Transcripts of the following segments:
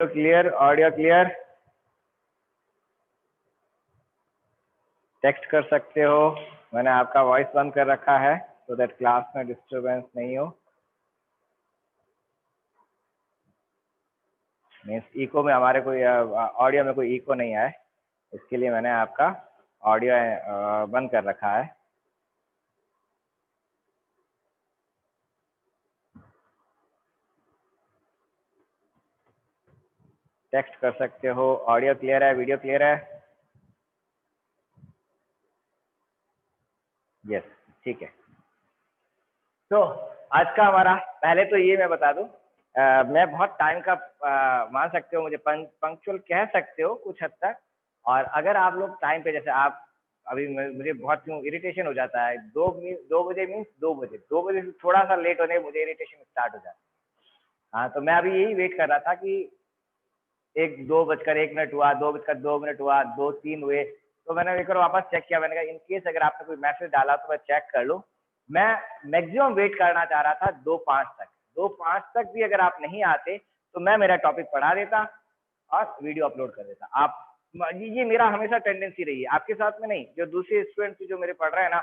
Clear, audio clear, text कर सकते हो। मैंने आपका वॉइस बंद कर रखा है तो दैट क्लास में डिस्टरबेंस नहीं हो। मीन्स इको में हमारे कोई ऑडियो में कोई इको नहीं आए, इसके लिए मैंने आपका ऑडियो बंद कर रखा है। टेक्स्ट कर सकते हो। ऑडियो क्लियर है, वीडियो क्लियर है? यस, ठीक है। तो आज का हमारा, पहले तो ये मैं बता दूं, मैं बहुत टाइम का मान सकते हो, मुझे पंक्चुअल कह सकते हो कुछ हद तक। और अगर आप लोग टाइम पे, जैसे आप अभी, मुझे बहुत क्यों इरिटेशन हो जाता है, 2 बजे मीन्स 2 बजे, 2 बजे से थोड़ा सा लेट होने मुझे इरिटेशन स्टार्ट हो जाता है। हाँ, तो मैं अभी यही वेट कर रहा था कि 2:01 हुआ, 2:02 हुआ, 2:03 हुए, तो मैंने एक बार वापस चेक किया। मैंने कहा इन केस अगर आपने कोई मैसेज डाला तो मैं चेक कर लूँ। मैं मैक्सिमम वेट करना चाह रहा था 2:05 तक। 2:05 तक भी अगर आप नहीं आते तो मैं मेरा टॉपिक पढ़ा देता और वीडियो अपलोड कर देता। आप, ये मेरा हमेशा टेंडेंसी रही है, आपके साथ में नहीं। जो दूसरे स्टूडेंट्स जो मेरे पढ़ रहे हैं ना,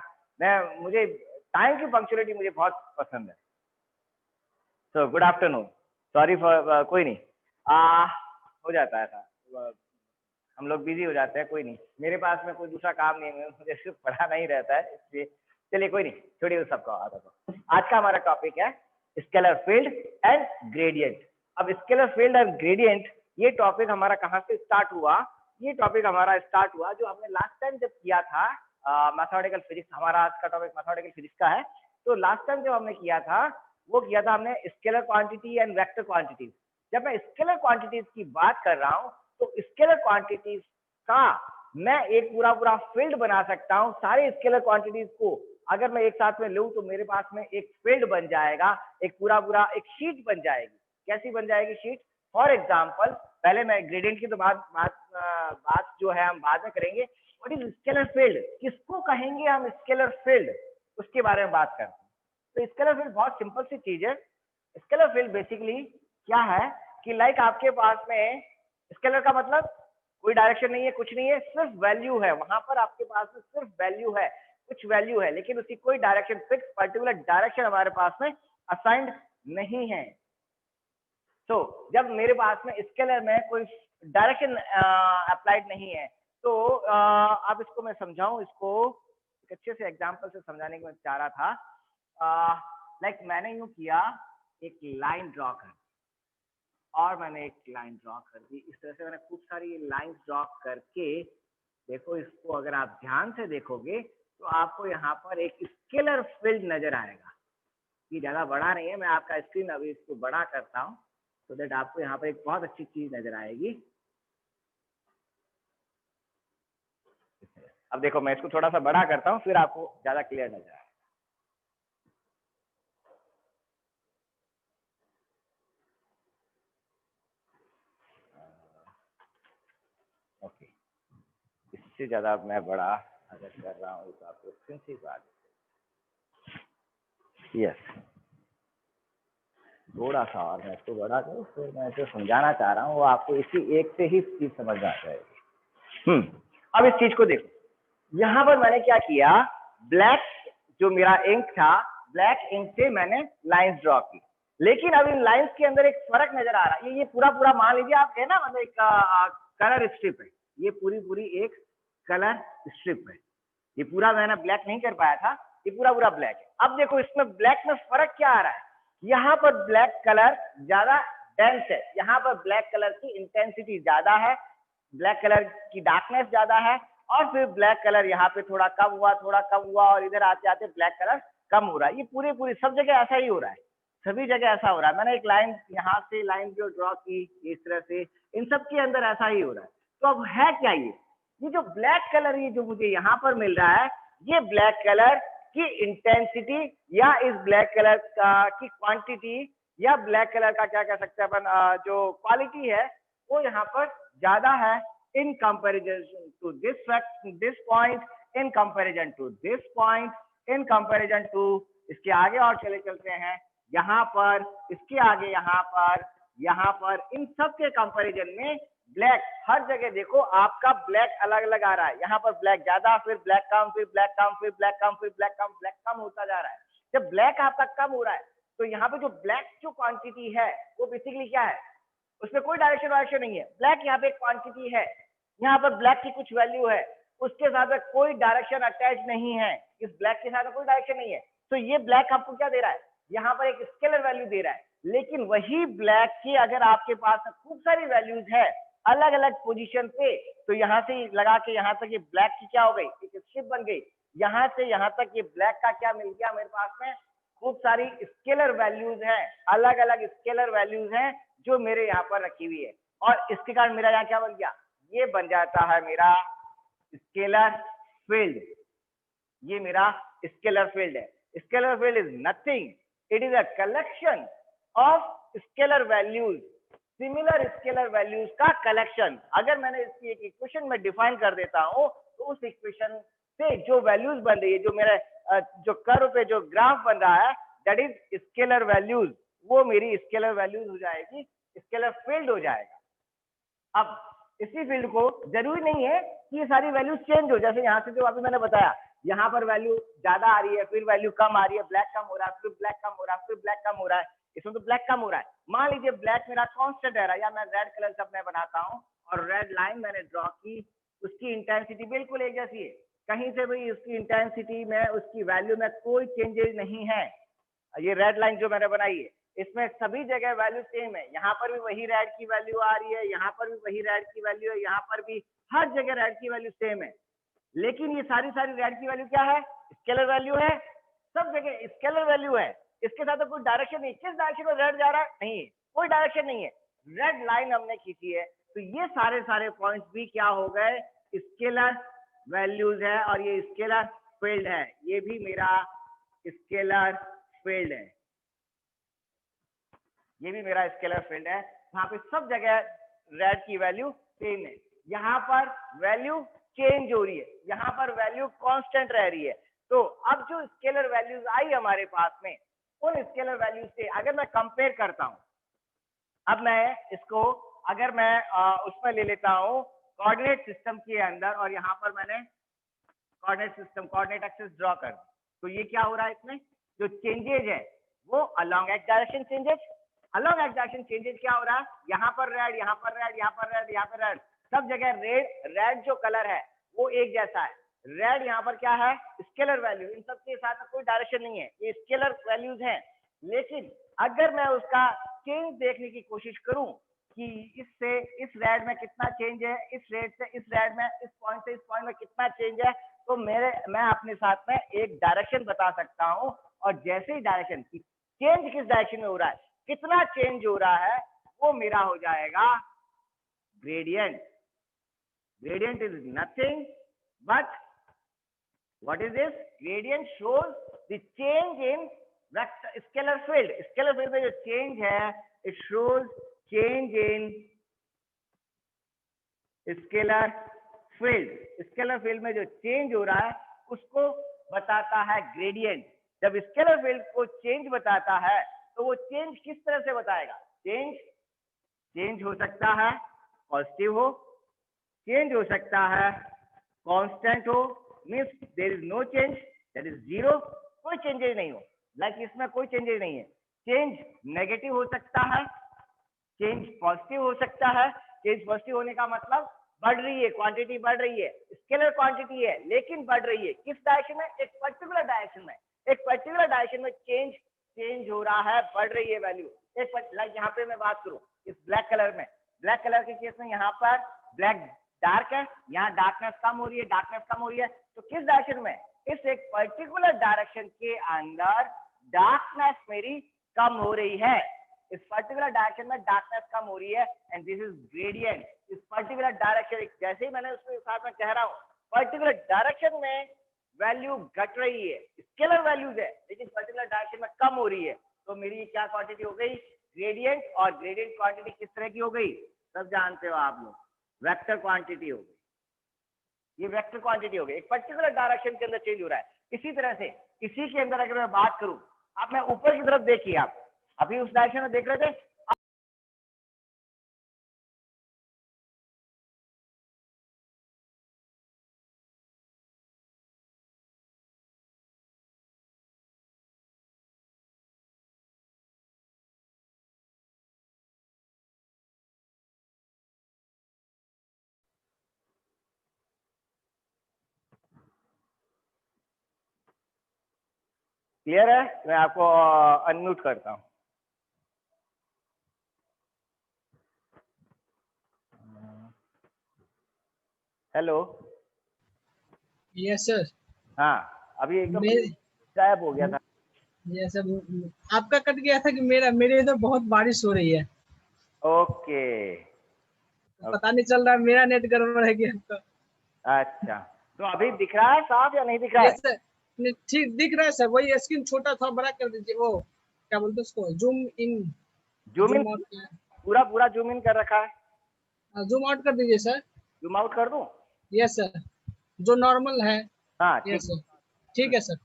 मुझे टाइम की पंक्चुअलिटी मुझे बहुत पसंद है। तो गुड आफ्टरनून, सॉरी फॉर, कोई नहीं, हो जाता है ऐसा, हम लोग बिजी हो जाते हैं। कोई नहीं, मेरे पास में कोई दूसरा काम नहीं है, मुझे सिर्फ पढ़ाना ही रहता है, इसलिए चलिए कोई नहीं, छोड़िए उस सबका। आज का हमारा टॉपिक है स्केलर फील्ड एंड ग्रेडियंट। अब स्केलर फील्ड एंड ग्रेडियंट, ये टॉपिक हमारा कहाँ से स्टार्ट हुआ? ये टॉपिक हमारा स्टार्ट हुआ जो हमने लास्ट टाइम जब किया था, मैथमेटिकल फिजिक्स। हमारा आज का टॉपिक मैथमेटिकल फिजिक्स का है। तो लास्ट टाइम जब हमने किया था, वो किया था हमने scalar quantity and vector quantities. जब मैं स्केलर क्वांटिटीज की बात कर रहा हूँ तो स्केलर क्वांटिटीज का मैं एक पूरा पूरा फील्ड बना सकता हूँ। सारे स्केलर क्वांटिटीज को अगर मैं एक साथ में लूँ तो मेरे पास में एक फील्ड बन जाएगा, एक पूरा पूरा एक शीट बन जाएगी। कैसी बन जाएगी शीट? फॉर एग्जाम्पल, पहले मैं ग्रेडियंट की तो बात जो है हम बाद में करेंगे। व्हाट इज स्केलर फील्ड, किसको कहेंगे हम स्केलर फील्ड, उसके बारे में बात करते हैं। तो स्केलर फील्ड बहुत सिंपल सी चीज है। स्केलर फील्ड बेसिकली क्या है कि लाइक आपके पास में, स्केलर का मतलब कोई डायरेक्शन नहीं है, कुछ नहीं है, सिर्फ वैल्यू है। वहां पर आपके पास में सिर्फ वैल्यू है, कुछ वैल्यू है, लेकिन उसकी कोई डायरेक्शन, फिक्स पर्टिकुलर डायरेक्शन हमारे पास में असाइंड नहीं है। तो जब मेरे पास में स्केलर में कोई डायरेक्शन अप्लाइड नहीं है, तो अब इसको मैं समझाऊं, इसको एक अच्छे से एग्जांपल से समझाने की मैं चाह रहा था। लाइक मैंने यूं किया, एक लाइन ड्रॉ कर, और मैंने एक लाइन ड्रॉ कर दी। इस तरह से मैंने खूब सारी लाइन ड्रॉ करके, देखो इसको अगर आप ध्यान से देखोगे तो आपको यहाँ पर एक स्केलर फील्ड नजर आएगा। ये ज्यादा बड़ा नहीं है, मैं आपका स्क्रीन अभी इसको बड़ा करता हूँ तो दैट आपको यहाँ पर एक बहुत अच्छी चीज नजर आएगी। अब देखो मैं इसको थोड़ा सा बड़ा करता हूँ, फिर आपको ज्यादा क्लियर नजर आएगा। ओके, इससे ज्यादा मैं बड़ा अगर कर रहा हूँ तो आपको स्क्रीन से बात, यस, थोड़ा सा और मैं इसको बड़ा करूँ, फिर मैं जो समझाना चाह रहा हूँ वो आपको इसी एक से ही चीज समझ आ जाएगी। अब इस चीज को देखो, यहाँ पर मैंने क्या किया, ब्लैक जो मेरा इंक था, ब्लैक इंक से मैंने लाइंस ड्रॉ की। लेकिन अब इन लाइंस के अंदर एक फर्क नजर आ रहा है। ये पूरा पूरा मान लीजिए आप है ना, मतलब एक कलर स्ट्रिप है, ये पूरी पूरी एक कलर स्ट्रिप है। ये पूरा मैंने ब्लैक नहीं कर पाया था, ये पूरा पूरा ब्लैक है। अब देखो इसमें ब्लैक में फर्क क्या आ रहा है, यहाँ पर ब्लैक कलर ज्यादा डेंस है, यहाँ पर ब्लैक कलर की इंटेंसिटी ज्यादा है, ब्लैक कलर की डार्कनेस ज्यादा है, और फिर ब्लैक कलर यहाँ पे थोड़ा कम हुआ, थोड़ा कम हुआ, और इधर आते आते ब्लैक कलर कम हो रहा है। ये पूरी पूरी सब जगह ऐसा ही हो रहा है, सभी जगह ऐसा हो रहा है। मैंने एक लाइन यहाँ से लाइन जो ड्रॉ की इस तरह से, इन सब के अंदर ऐसा ही हो रहा है। तो अब है क्या ये जो ब्लैक कलर, ये जो मुझे यहाँ पर मिल रहा है, ये ब्लैक कलर की इंटेंसिटी या इस ब्लैक कलर की क्वांटिटी या ब्लैक कलर का क्या कह सकते हैं अपन, जो क्वालिटी है वो यहाँ पर ज्यादा है in comparison to this point, in comparison to this point, in comparison to, इसके आगे और चलते हैं यहाँ पर, इसके आगे यहाँ पर, यहाँ पर इन सब के कंपैरिजन में ब्लैक हर जगह देखो आपका ब्लैक अलग अलग आ रहा है। यहाँ पर ब्लैक ज्यादा, फिर ब्लैक कम, फिर ब्लैक कम, फिर ब्लैक कम, फिर ब्लैक कम होता जा रहा है। जब ब्लैक आपका कम हो रहा है तो यहाँ पे जो ब्लैक जो क्वांटिटी है वो बेसिकली क्या है, उसमें कोई डायरेक्शन वायरेक्शन नहीं है। ब्लैक यहाँ पे एक क्वांटिटी है, यहाँ पर ब्लैक की कुछ वैल्यू है, उसके साथ में कोई डायरेक्शन अटैच नहीं है, इस ब्लैक के साथ में कोई डायरेक्शन नहीं है। तो ये ब्लैक आपको क्या दे रहा है, यहाँ पर एक स्केलर वैल्यू दे रहा है। लेकिन वही ब्लैक की अगर आपके पास खूब सारी वैल्यूज है अलग अलग पोजीशन पे, तो यहाँ से लगा के यहाँ तक ये ब्लैक की क्या हो गई, एक स्ट्रिप बन गई। यहाँ से यहाँ तक ये ब्लैक का क्या मिल गया मेरे पास में, खूब सारी स्केलर वैल्यूज हैं, अलग अलग स्केलर वैल्यूज हैं जो मेरे यहाँ पर रखी हुई है। और इसके कारण मेरा यहाँ क्या बन गया, ये बन जाता है मेरा स्केलर फील्ड। ये मेरा स्केलर फील्ड है। Scalar field is nothing, it is a collection of scalar values, similar scalar values का कलेक्शन। अगर मैंने इसकी एक इक्वेशन में डिफाइन कर देता हूं तो उस इक्वेशन से जो वैल्यूज बन रही है, जो मेरे जो कर्व पे जो ग्राफ बन रहा है, दैट इज स्केलर वैल्यूज, वो मेरी स्केलर वैल्यूज हो जाएगी, स्केलर फील्ड हो जाएगा। अब इसी फील्ड को जरूरी नहीं है कि ये सारी वैल्यूज चेंज हो, जैसे यहाँ से जो अभी मैंने बताया, यहाँ पर वैल्यू ज्यादा आ रही है, फिर वैल्यू कम आ रही है, ब्लैक कम हो रहा है, फिर ब्लैक कम हो रहा है, फिर ब्लैक कम हो रहा है। इसमें तो ब्लैक कम हो रहा है। मान लीजिए ब्लैक मेरा कांस्टेंट रह रहा है, या मैं रेड कलर से मैं बनाता हूँ और रेड लाइन मैंने ड्रॉ की, उसकी इंटेंसिटी बिल्कुल एक जैसी है, कहीं से भी उसकी इंटेंसिटी में उसकी वैल्यू में कोई चेंजेस नहीं है। ये रेड लाइन जो मैंने बनाई है इसमें सभी जगह वैल्यू सेम है, यहाँ पर भी वही रेड की वैल्यू आ रही है, यहाँ पर भी वही रेड की वैल्यू है, यहाँ पर भी हर जगह रेड की वैल्यू सेम है। लेकिन ये सारी सारी रेड की वैल्यू क्या है, स्केलर वैल्यू है, सब जगह स्केलर वैल्यू है। इसके साथ तो कोई डायरेक्शन नहीं, किस डायरेक्शन में रेड जा रहा है, नहीं, कोई डायरेक्शन नहीं है, रेड लाइन हमने खींची है। तो ये सारे सारे पॉइंट्स भी क्या हो गए, स्केलर वैल्यूज है, और ये स्केलर फील्ड है, ये भी मेरा स्केलर फील्ड है, ये भी मेरा स्केलर फील्ड है। यहाँ पे सब जगह रेड की वैल्यू सेम है, यहाँ पर वैल्यू चेंज हो रही है, यहाँ पर वैल्यू कांस्टेंट रह रही है। तो अब जो स्केलर वैल्यूज आई हमारे पास में, उन स्केलर वैल्यूज से अगर मैं कंपेयर करता हूं, अब मैं इसको अगर मैं उसमें ले लेता हूं कोऑर्डिनेट सिस्टम के अंदर, और यहाँ पर मैंने coordinate system coordinate axis draw कर, तो ये क्या हो रहा है, इसमें जो चेंजेज है वो along x direction changes, along x direction changes क्या हो रहा है, यहाँ पर रेड, यहाँ पर रेड, यहाँ पर रेड, यहाँ पर रेड, सब जगह रेड, रेड जो कलर है वो एक जैसा है। रेड यहाँ पर क्या है, स्केलर वैल्यू, इन सब के साथ कोई डायरेक्शन नहीं है, ये स्केलर वैल्यूज हैं। लेकिन अगर मैं उसका चेंज देखने की कोशिश करूं कि इससे इस रेड में कितना चेंज है, इस रेड से इस रेड में, इस पॉइंट से इस पॉइंट में कितना चेंज है, तो मैं अपने साथ में एक डायरेक्शन बता सकता हूं। और जैसे ही डायरेक्शन की चेंज किस डायरेक्शन में हो रहा है, कितना चेंज हो रहा है, वो मेरा हो जाएगा gradient. Gradient is nothing but what is this, gradient shows the change in scalar field। scalar field में जो change है, it shows change in scalar field। scalar field में जो change हो रहा है उसको बताता है gradient। जब scalar field को change बताता है तो वो change किस तरह से बताएगा, change हो सकता है पॉजिटिव हो, चेंज हो सकता है कांस्टेंट हो, means there is no change, that is zero, कोई चेंजेस नहीं हो, लाइक इसमें कोई चेंजेस नहीं है। चेंज नेगेटिव हो सकता है, चेंज पॉजिटिव हो सकता है। चेंज पॉजिटिव होने का मतलब बढ़ रही है, क्वांटिटी बढ़ रही है, स्केलर क्वांटिटी है लेकिन बढ़ रही है, किस डायरेक्शन में, एक पर्टिकुलर डायरेक्शन में, एक पर्टिकुलर डायरेक्शन में चेंज हो रहा है, बढ़ रही है वैल्यू। एक लाइक यहाँ पे मैं बात करूं इस ब्लैक कलर में, ब्लैक कलर के केस में यहाँ पर ब्लैक डार्क है, यहाँ डार्कनेस कम हो रही है, डार्कनेस कम हो रही है, तो किस डायरेक्शन में, इस एक पर्टिकुलर डायरेक्शन के अंदर डार्कनेस मेरी कम हो रही है, इस पर्टिकुलर डायरेक्शन में डार्कनेस कम हो रही है, एंड दिस इज ग्रेडियंट। इस पर्टिकुलर डायरेक्शन, जैसे ही मैंने उसके साथ में कह रहा हूँ पर्टिकुलर डायरेक्शन में वैल्यू घट रही है, स्केलर वैल्यूज है लेकिन पर्टिकुलर डायरेक्शन में कम हो रही है, तो मेरी क्या क्वांटिटी हो गई, ग्रेडियंट। और ग्रेडियंट क्वांटिटी किस तरह की हो गई, सब जानते हो आप लोग, वेक्टर क्वांटिटी हो गई, ये वेक्टर क्वांटिटी हो गई, एक पर्टिकुलर डायरेक्शन के अंदर चेंज हो रहा है। इसी तरह से इसी के अंदर अगर मैं बात करूं, अब मैं ऊपर की तरफ देखिए, आप अभी उस डायरेक्शन में देख रहे थे, क्लियर है? मैं आपको अनम्यूट करता हूँ। हेलो। Yes sir. हाँ, अभी एकदम मेरे गायब हो गया था। यस सर, आपका कट गया था कि मेरे इधर बहुत बारिश हो रही है। ओके। पता नहीं चल रहा है मेरा नेट गड़बड़ है कि आपका। अच्छा, तो अभी दिख रहा है साफ या नहीं दिख रहा यस है? सर, ठीक दिख रहा है सर। वही स्क्रीन छोटा थोड़ा बड़ा कर दीजिए। वो क्या बोलते हैं उसको, zoom in zoom in? Zoom out. पूरा पूरा जूम इन कर रखा है? जूम आउट कर दीजिए सर। जूम आउट कर दूं? यस सर, जो नॉर्मल है। हाँ ठीक। यस सर, ठीक है सर।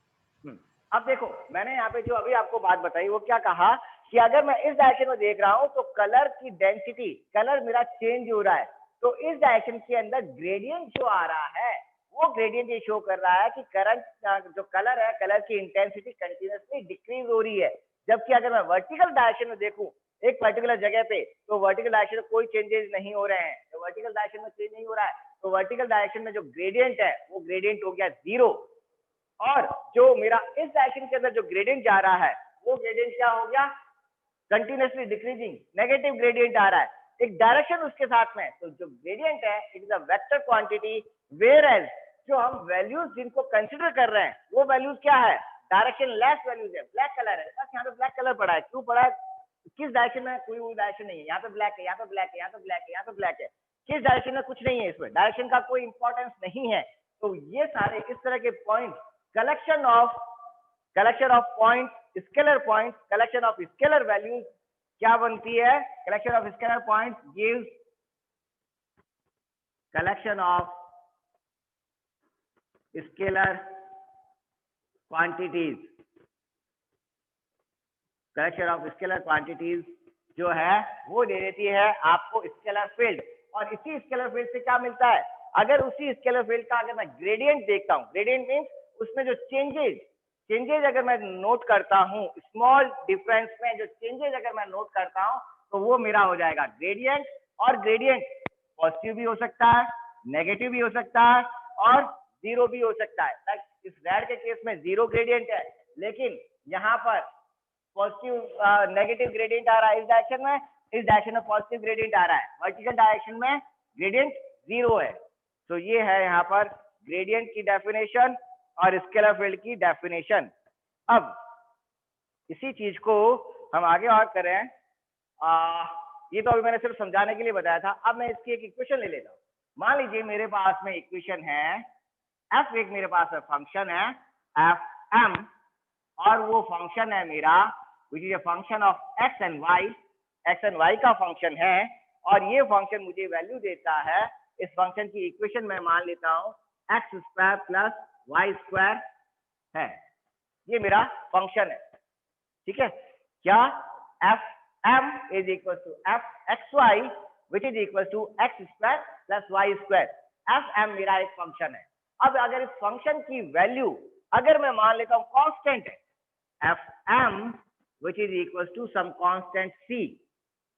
हम्म। अब देखो, मैंने यहाँ पे जो अभी आपको बात बताई वो क्या कहा कि अगर मैं इस डायरेक्शन में देख रहा हूँ तो कलर की डेंसिटी, कलर मेरा चेंज हो रहा है, तो इस डायरेक्शन के अंदर ग्रेडियंट जो आ रहा है वो ग्रेडियंट ये शो कर रहा है कि करंट जो कलर है, कलर की इंटेंसिटी कंटिन्यूअसली डिक्रीज हो रही है। जबकि अगर मैं वर्टिकल डायरेक्शन में देखूं एक पर्टिकुलर जगह पे, तो वर्टिकल डायरेक्शन में कोई चेंजेस नहीं हो रहे हैं। तो वर्टिकल डायरेक्शन में चेंज नहीं हो रहा है, तो वर्टिकल डायरेक्शन में जो ग्रेडियंट है वो ग्रेडियंट हो गया 0। और जो मेरा इस डायरेक्शन के अंदर जो ग्रेडियंट जा रहा है वो ग्रेडियंट क्या हो गया? कंटिन्यूअसली डिक्रीजिंग, नेगेटिव ग्रेडियंट आ रहा है, एक डायरेक्शन उसके साथ में। तो जो ग्रेडियंट है it is a vector quantity, whereas एज जो हम वैल्यूज जिनको कंसिडर कर रहे हैं वो वैल्यूज क्या है? डायरेक्शन लेस वैल्यूज है। ब्लैक कलर है, बस यहाँ पे ब्लैक कलर पड़ा है। क्यों पड़ा है? किस डायरेक्शन में? कोई डायरेक्शन नहीं है। यहाँ पे ब्लैक है, यहाँ पे ब्लैक है, यहाँ पे ब्लैक है, यहाँ पे ब्लैक है। किस डायरेक्शन में? कुछ नहीं है, इसमें डायरेक्शन का कोई इंपॉर्टेंस नहीं है। तो ये सारे इस तरह के point, collection of point, scalar point, collection of scalar values क्या बनती है? Collection of scalar point gives collection of scalar quantities. Collection of scalar quantities जो है वो दे देती है आपको स्केलर फील्ड। और इसी स्केलर फील्ड से क्या मिलता है? अगर उसी स्केलर फील्ड का अगर मैं ग्रेडियंट देखता हूँ, ग्रेडियंट मीन्स उसमें जो चेंजेज अगर मैं नोट करता हूँ, स्मॉल डिफरेंस में जो चेंजेज अगर मैं नोट करता हूँ तो वो मेरा हो जाएगा ग्रेडियंट। और ग्रेडियंट पॉजिटिव भी हो सकता है, नेगेटिव भी हो सकता है और जीरो भी हो सकता है। इस रेड के केस में जीरो ग्रेडियंट है, लेकिन यहाँ पर पॉजिटिव नेगेटिव ग्रेडियंट आ रहा है इस डायरेक्शन में, इस डायरेक्शन में पॉजिटिव ग्रेडियंट आ रहा है। वर्टिकल डायरेक्शन में ग्रेडियंट 0 है। तो ये है यहाँ पर ग्रेडियंट की डेफिनेशन और स्केलर फील्ड की डेफिनेशन। अब इसी चीज को हम आगे और करें। ये तो अभी मैंने सिर्फ समझाने के लिए बताया था। अब मैं इसकी एक इक्वेशन ले लेता हूँ। मान लीजिए मेरे पास में इक्वेशन है, एफ एक मेरे पास फंक्शन है एफ एम, और वो फंक्शन है मेरा which is a function of X and Y का फंक्शन है। और ये फंक्शन मुझे वैल्यू देता है, इस फंक्शन की इक्वेशन में मान लेता हूं X square plus Y square है। ये मेरा फंक्शन है, ठीक है? क्या? F M is equal to F X Y which is equal to X square plus Y square. F M मेरा एक फंक्शन है। अब अगर इस फंक्शन की वैल्यू अगर मैं मान लेता हूं कांस्टेंट है, F M which is equal to some constant C,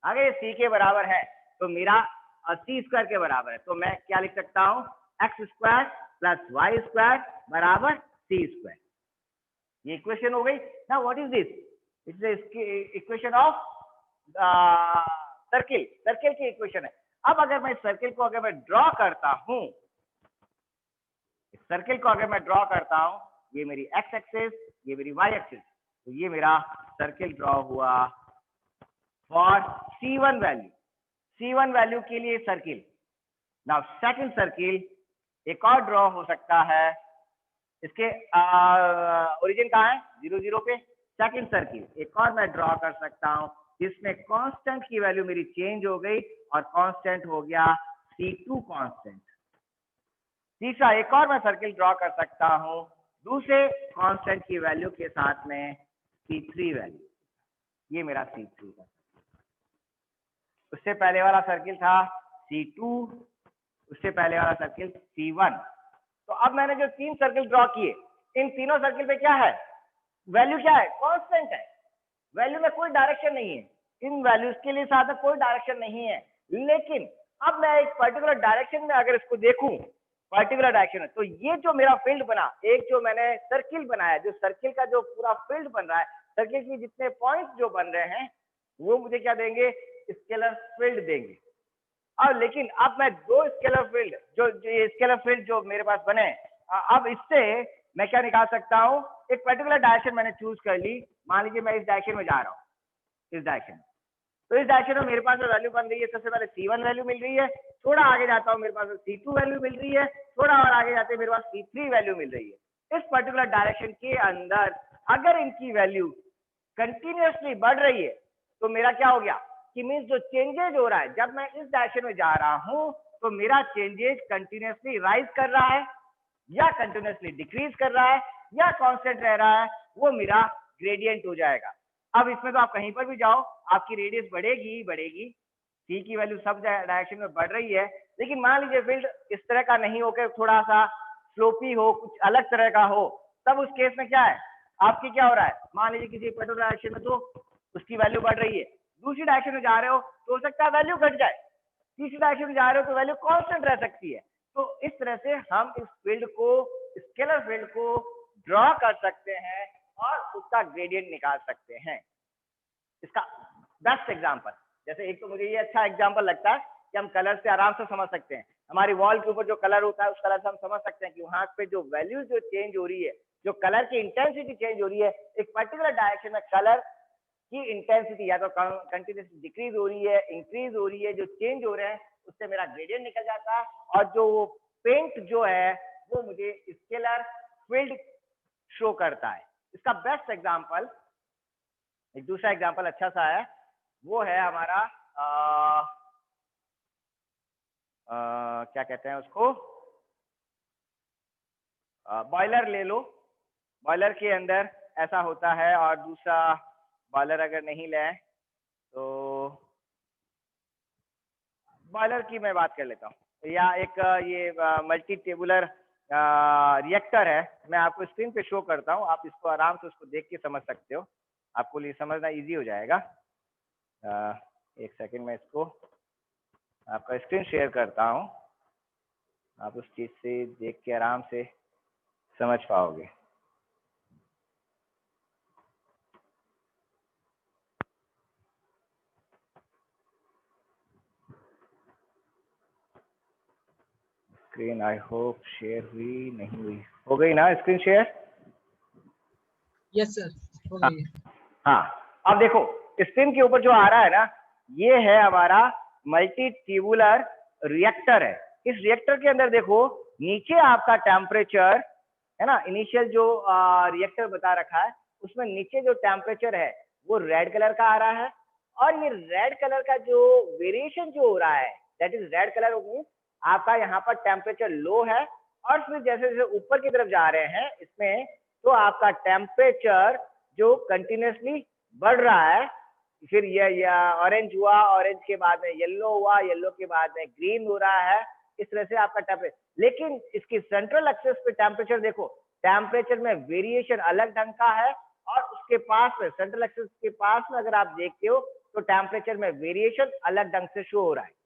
अगर ये सी के बराबर है तो मेरा सी स्क्वायर के बराबर है, तो मैं क्या लिख सकता हूं? X square plus Y square बराबर सी स्क्वायर। ये इक्वेशन हो गई ना। What is this? It's equation of circle, circle की इक्वेशन है। अब अगर मैं सर्किल को अगर मैं ड्रॉ करता हूं, सर्किल को अगर मैं ड्रॉ करता हूं, ये मेरी एक्स एक्सिस, ये मेरी वाई एक्सिस, तो ये मेरा सर्किल ड्रॉ हुआ for C1 value, C1 value के लिए सर्किल। नाउ सेकंड सर्किल एक और ड्रॉ हो सकता है, इसके ओरिजिन कहाँ है? 0 0 पे। सेकंड सर्किल एक और मैं ड्रॉ कर सकता हूं जिसमें कांस्टेंट की वैल्यू मेरी चेंज हो गई और कांस्टेंट हो गया C2 कांस्टेंट। तीसरा एक और मैं सर्किल ड्रॉ कर सकता हूं दूसरे कांस्टेंट की वैल्यू के साथ में C3 वैल्यू। ये मेरा C3 का, उससे पहले वाला सर्किल था C2, उससे पहले वाला सर्किल C1। तो अब मैंने जो 3 सर्किल ड्रॉ किए, इन तीनों सर्किल पे क्या है? वैल्यू क्या है? कांस्टेंट है। वैल्यू में कोई डायरेक्शन नहीं है, इन वैल्यूज के लिए साथ में कोई डायरेक्शन नहीं है। लेकिन अब मैं एक पर्टिकुलर डायरेक्शन में अगर इसको देखूं पर्टिकुलर डायरेक्शन में। तो ये जो मेरा फील्ड बना, एक जो मैंने सर्किल बनाया, जो सर्किल का जो पूरा फील्ड बन रहा है, सर्किल की जितने पॉइंट्स जो बन रहे हैं वो मुझे क्या देंगे, स्केलर फील्ड देंगे। अब लेकिन अब मैं दो स्केलर फील्ड जो स्केलर फील्ड जो मेरे पास बने, अब इससे मैं क्या निकाल सकता हूँ, एक पर्टिकुलर डायरेक्शन मैंने चूज कर ली, मान लीजिए मैं इस डायरेक्शन में जा रहा हूँ, इस डायरेक्शन में, तो इस डायरेक्शन में मेरे पास वैल्यू बन रही है, सबसे पहले C1 वैल्यू मिल रही है, थोड़ा आगे जाता हूँ मेरे पास C2 वैल्यू मिल रही है, थोड़ा और आगे जाते मेरे पास C3 वैल्यू मिल रही है। इस पर्टिकुलर डायरेक्शन के अंदर अगर इनकी वैल्यू कंटिन्यूअसली बढ़ रही है तो मेरा क्या हो गया कि मीन्स जो चेंजेज हो रहा है, जब मैं इस डायरेक्शन में जा रहा हूं तो मेरा चेंजेज कंटिन्यूअसली राइज कर रहा है या कंटिन्यूअसली डिक्रीज कर रहा है या कांस्टेंट रह रहा है, वो मेरा ग्रेडियंट हो जाएगा। अब इसमें तो आप कहीं पर भी जाओ आपकी रेडियस बढ़ेगी ही बढ़ेगी, सी की वैल्यू सब डायरेक्शन में बढ़ रही है, लेकिन मान लीजिए फील्ड इस तरह का नहीं होकर थोड़ा सा स्लोपी हो, कुछ अलग तरह का हो, तब उस केस में क्या है, आपकी क्या हो रहा है, मान लीजिए किसी पर्टिकुलर डायरेक्शन में तो उसकी वैल्यू बढ़ रही है, दूसरी डायरेक्शन में जा रहे हो तो हो सकता है वैल्यू घट जाए, तीसरी डायरेक्शन में जा रहे हो तो वैल्यू कांस्टेंट रह सकती है। तो इस तरह से हम इस फील्ड को, स्केलर फील्ड को ड्रॉ कर सकते हैं और उसका ग्रेडियंट निकाल सकते हैं। इसका बेस्ट एग्जांपल, जैसे एक तो मुझे ये अच्छा एग्जांपल लगता है कि हम कलर से आराम से समझ सकते हैं, हमारी वॉल के ऊपर जो कलर होता है उस कलर से हम समझ सकते हैं कि वहां पे जो वैल्यू जो चेंज हो रही है, जो कलर की इंटेंसिटी चेंज हो रही है, एक पर्टिकुलर डायरेक्शन में कलर की इंटेंसिटी या तो कंटिन्यूसली डिक्रीज हो रही है, इंक्रीज हो रही है, जो चेंज हो रहे हैं उससे मेरा ग्रेडियंट निकल जाता है, और जो पेंट जो है वो मुझे स्केलर फील्ड शो करता है। इसका बेस्ट एग्जांपल, एक दूसरा एग्जांपल अच्छा सा है, वो है हमारा क्या कहते हैं उसको, बॉयलर ले लो, बॉयलर के अंदर ऐसा होता है, और दूसरा बॉयलर अगर नहीं लें तो बॉयलर की मैं बात कर लेता हूँ, या एक ये मल्टी टेबुलर रिएक्टर है, मैं आपको स्क्रीन पे शो करता हूँ, आप इसको आराम से उसको देख के समझ सकते हो, आपको लिए समझना इजी हो जाएगा। एक सेकंड में इसको आपका स्क्रीन शेयर करता हूँ, आप उस चीज से देख के आराम से समझ पाओगे। स्क्रीन आई होप शेयर हुई, नहीं हुई, हो गई ना स्क्रीन शेयर? यस सर, हो गई है। हाँ, अब देखो स्क्रीन के ऊपर जो आ रहा है ना, ये है हमारा मल्टी ट्यूबुलर रिएक्टर है। इस रिएक्टर के अंदर देखो नीचे आपका टेम्परेचर है ना, इनिशियल जो रिएक्टर बता रखा है उसमें नीचे जो टेम्परेचर है वो रेड कलर का आ रहा है, और ये रेड कलर का जो वेरिएशन जो हो रहा है, that is red colour means आपका यहाँ पर टेम्परेचर लो है, और फिर जैसे जैसे ऊपर की तरफ जा रहे हैं इसमें, तो आपका टेम्परेचर जो कंटिन्यूसली बढ़ रहा है, फिर ये ऑरेंज हुआ, ऑरेंज के बाद में येलो हुआ, येलो के बाद में ग्रीन हो रहा है, इस तरह से आपका टेम्परेचर। लेकिन इसकी सेंट्रल एक्सिस पे टेम्परेचर देखो, टेम्परेचर में वेरिएशन अलग ढंग का है, और उसके पास में सेंट्रल एक्सिस के पास में अगर आप देखते हो तो टेम्परेचर में वेरिएशन अलग ढंग से शो हो रहा है।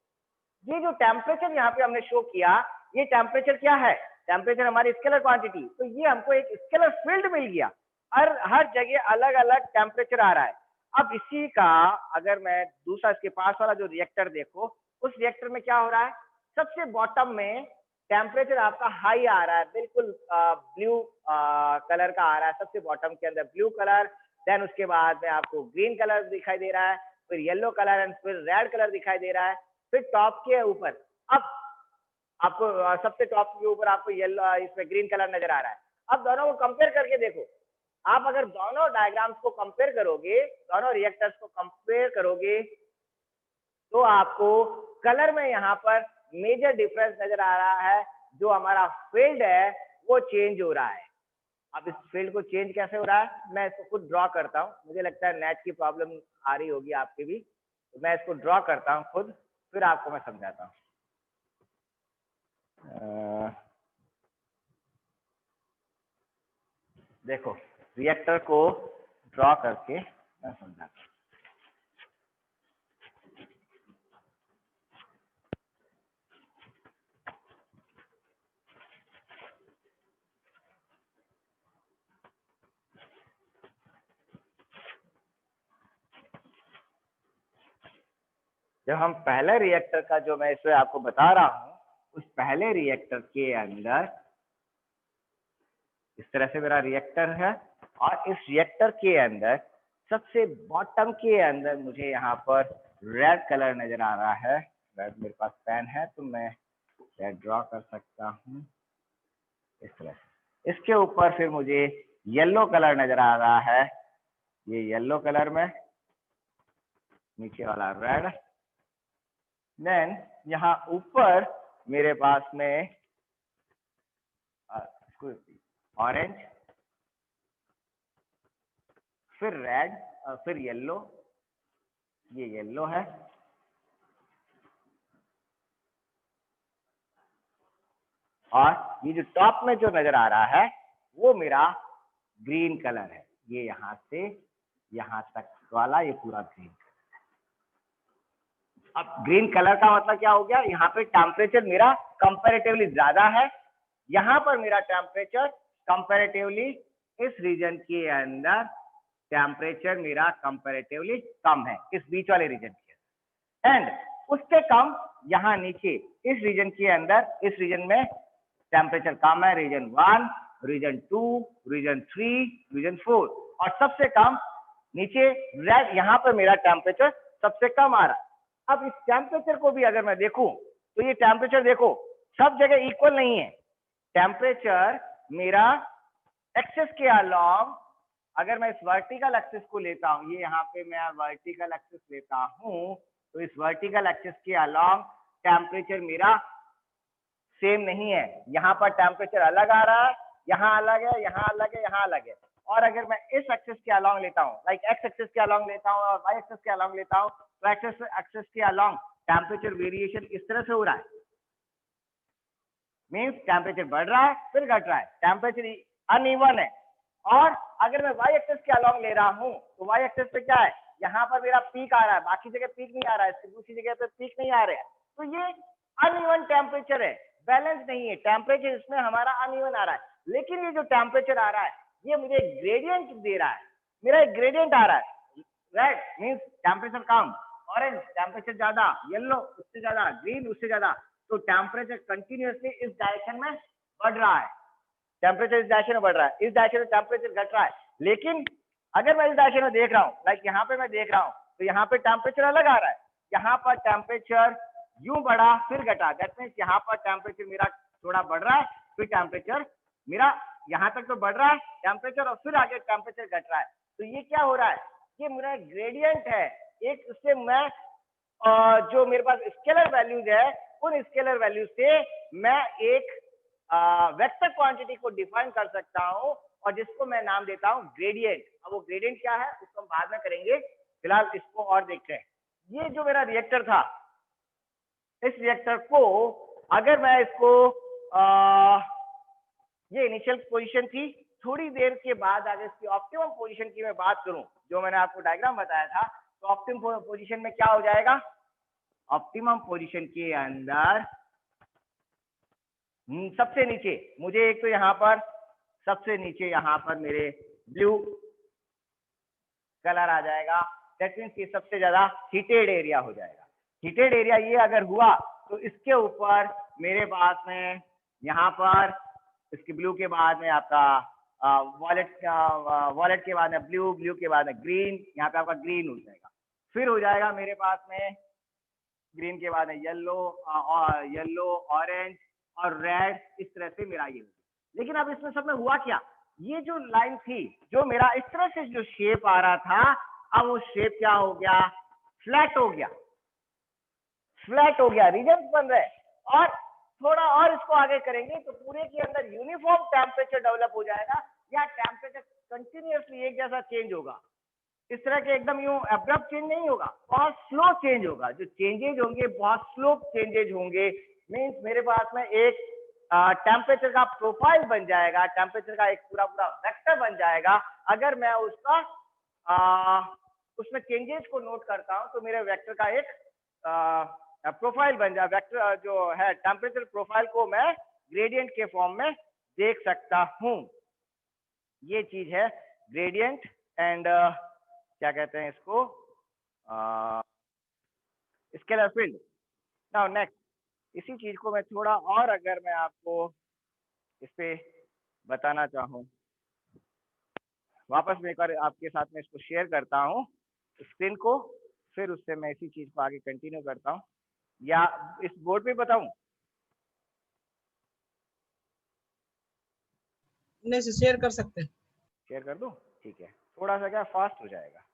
ये जो टेम्परेचर यहाँ पे हमने शो किया, ये टेम्परेचर क्या है, टेम्परेचर हमारी स्केलर क्वांटिटी, तो ये हमको एक स्केलर फील्ड मिल गया, हर जगह अलग अलग टेम्परेचर आ रहा है। अब इसी का अगर मैं दूसरा इसके पास वाला जो रिएक्टर देखो, उस रिएक्टर में क्या हो रहा है, सबसे बॉटम में टेम्परेचर आपका हाई आ रहा है, बिल्कुल ब्लू कलर का आ रहा है, सबसे बॉटम के अंदर ब्लू कलर, देन उसके बाद में आपको ग्रीन कलर दिखाई दे रहा है, फिर येलो कलर एंड फिर रेड कलर दिखाई दे रहा है, फिर टॉप के ऊपर अब आपको सबसे टॉप के ऊपर आपको येलो इसमें ग्रीन कलर नजर आ रहा है। अब दोनों को कंपेयर करके देखो, आप अगर दोनों डायग्राम्स को कंपेयर करोगे, दोनों रिएक्टर्स को कंपेयर करोगे, तो आपको कलर में यहाँ पर मेजर डिफरेंस नजर आ रहा है, जो हमारा फील्ड है वो चेंज हो रहा है। अब इस फील्ड को चेंज कैसे हो रहा है, मैं इसको खुद ड्रॉ करता हूँ, मुझे लगता है नेट की प्रॉब्लम आ रही होगी आपकी भी, तो मैं इसको ड्रॉ करता हूँ खुद, फिर आपको मैं समझाता हूँ। देखो रिएक्टर को ड्रॉ करके मैं समझाता हूँ। जब हम पहले रिएक्टर का जो मैं इसमें आपको बता रहा हूँ, उस पहले रिएक्टर के अंदर इस तरह से मेरा रिएक्टर है, और इस रिएक्टर के अंदर सबसे बॉटम के अंदर मुझे यहाँ पर रेड कलर नजर आ रहा है। रेड, मेरे पास पेन है तो मैं रेड ड्रॉ कर सकता हूँ इस तरह से। इसके ऊपर फिर मुझे येलो कलर नजर आ रहा है, ये येलो कलर में, नीचे वाला रेड। देन यहाँ ऊपर मेरे पास में ऑरेंज, फिर रेड, फिर येलो, ये येलो है, और ये जो टॉप में जो नजर आ रहा है वो मेरा ग्रीन कलर है। ये यहाँ से यहाँ तक वाला ये पूरा ग्रीन कलर। अब ग्रीन कलर का मतलब क्या हो गया, यहाँ पे टेम्परेचर मेरा कंपैरेटिवली ज्यादा है, यहाँ पर मेरा टेम्परेचर कंपैरेटिवली इस रीजन के अंदर टेम्परेचर मेरा कंपैरेटिवली कम है, इस बीच वाले रीजन के अंदर। एंड उससे कम यहाँ नीचे इस रीजन के अंदर, इस रीजन में टेम्परेचर कम है, रीजन 1, रीजन 2, रीजन 3, रीजन 4, और सबसे कम नीचे रेड, यहाँ पर मेरा टेम्परेचर सबसे कम आ रहा है। अब इस टेम्परेचर को भी अगर मैं देखूं तो ये टेम्परेचर देखो सब जगह इक्वल नहीं है। टेम्परेचर मेरा एक्सिस के अलोंग, अगर मैं इस वर्टिकल एक्सिस को लेता हूं, ये यहाँ पे मैं वर्टिकल एक्सिस लेता हूं, तो इस वर्टिकल एक्सिस के अलोंग टेम्परेचर मेरा सेम नहीं है। यहाँ पर टेम्परेचर अलग आ रहा है, यहाँ अलग है, यहाँ अलग है, यहाँ अलग है। और अगर मैं इस एक्सिस के अलोंग लेता हूँ, लाइक एक्स एक्सिस के अलोंग लेता हूँ और वाई एक्सिस के अलोंग लेता हूँ, तो एक्सिस एक्सिस के अलोंग टेम्परेचर वेरिएशन इस तरह से हो रहा है। मीन्स टेम्परेचर बढ़ रहा है फिर घट रहा है, टेम्परेचर अनइवन है। और अगर मैं वाई एक्सिस के अलोंग ले रहा हूँ तो वाई एक्सिस पे क्या है, यहाँ पर मेरा पीक आ रहा है, बाकी जगह पीक नहीं आ रहा है, दूसरी जगह पे पीक नहीं आ रहा है। तो ये अनइवन टेम्परेचर है, बैलेंस नहीं है टेम्परेचर, इसमें हमारा अनइवन आ रहा है। लेकिन ये जो टेम्परेचर आ रहा है ये मुझे ग्रेडियंट दे रहा है, मेरा एक ग्रेडियंट आ रहा है। रेड मीन्स टेम्परेचर कम, ऑरेंज टेम्परेचर ज्यादा, येलो उससे ज्यादा, ग्रीन उससे ज्यादा। तो टेम्परेचर कंटिन्यूअसली इस डायरेक्शन में बढ़ रहा है, टेम्परेचर इस डायरेक्शन में बढ़ रहा है, इस डायरेक्शन में टेम्परेचर घट रहा है। लेकिन अगर मैं इस डायरेक्शन में देख रहा हूँ, लाइक यहाँ पे मैं देख रहा हूँ, तो यहाँ पे टेम्परेचर अलग आ रहा है, यहाँ पर टेम्परेचर यूं बढ़ा फिर घटा। दैट मीन्स यहाँ पर टेम्परेचर मेरा थोड़ा बढ़ रहा है, फिर टेम्परेचर मेरा यहाँ तक तो बढ़ रहा है टेम्परेचर, और फिर आगे टेम्परेचर घट रहा है। तो ये क्या हो रहा है, ये मेरा ग्रेडियंट है। एक उससे मैं जो मेरे पास स्केलर वैल्यूज है, उन स्केलर वैल्यूज से मैं एक वेक्टर क्वांटिटी को डिफाइन कर सकता हूं, और जिसको मैं नाम देता हूं ग्रेडियंट। अब वो ग्रेडियंट क्या है उसको हम बाद में करेंगे, फिलहाल इसको और देखते हैं। ये जो मेरा रिएक्टर था, इस रिएक्टर को अगर मैं इसको ये इनिशियल पोजीशन थी, थोड़ी देर के बाद अगर इसकी ऑप्टिमम पोजीशन की मैं बात करूं, जो मैंने आपको डायग्राम बताया था, तो ऑप्टिमम पोजीशन में क्या हो जाएगा, ऑप्टिमम पोजीशन के अंदर सबसे नीचे मुझे एक तो यहाँ पर सबसे नीचे यहाँ पर मेरे ब्लू कलर आ जाएगा। दैट मीन्स ये सबसे ज्यादा हीटेड एरिया हो जाएगा। हीटेड एरिया ये अगर हुआ तो इसके ऊपर मेरे पास में यहाँ पर इसके ब्लू के बाद में आपका वॉलेट के बाद में ब्लू, ब्लू के बाद में ग्रीन, यहाँ पे आपका ग्रीन हो जाएगा। फिर हो जाएगा मेरे पास में ग्रीन के बाद में येलो, येलो, ऑरेंज और रेड, इस तरह से मेरा ये। लेकिन अब इसमें सब में हुआ क्या, ये जो लाइन थी, जो मेरा इस तरह से जो शेप आ रहा था, अब वो शेप क्या हो गया, फ्लैट हो गया, फ्लैट हो गया, रीजन बन रहे। और थोड़ा और इसको आगे करेंगे तो पूरे के अंदर यूनिफॉर्म टेम्परेचर डेवलप हो जाएगा, या टेम्परेचर कंटिन्यूअसली एक जैसा चेंज होगा। इस तरह के एकदम यूं अब्रप्ट चेंज नहीं होगा, बहुत स्लो चेंज होगा। जो चेंजेज होंगे बहुत स्लो चेंजेज होंगे। मीन्स मेरे पास में एक टेम्परेचर का प्रोफाइल बन जाएगा, टेम्परेचर का एक पूरा पूरा वेक्टर बन जाएगा। अगर मैं उसका उसमें चेंजेस को नोट करता हूं तो मेरे वेक्टर का एक प्रोफाइल बन जाए। वेक्टर जो है टेम्परेचर प्रोफाइल को मैं ग्रेडियंट के फॉर्म में देख सकता हूं। ये चीज है ग्रेडियंट एंड क्या कहते हैं इसको, स्केलर फील्ड। नाउ नेक्स्ट, इसी चीज को मैं थोड़ा और अगर मैं आपको इस पे बताना चाहूँ, वापस मैं एक बार आपके साथ में इसको शेयर करता हूँ स्क्रीन को, फिर उससे मैं इसी चीज को आगे कंटिन्यू करता हूँ, या इस बोर्ड पे बताऊं? नहीं से शेयर कर सकते हैं। शेयर कर दूं? ठीक है, थोड़ा सा क्या फास्ट हो जाएगा।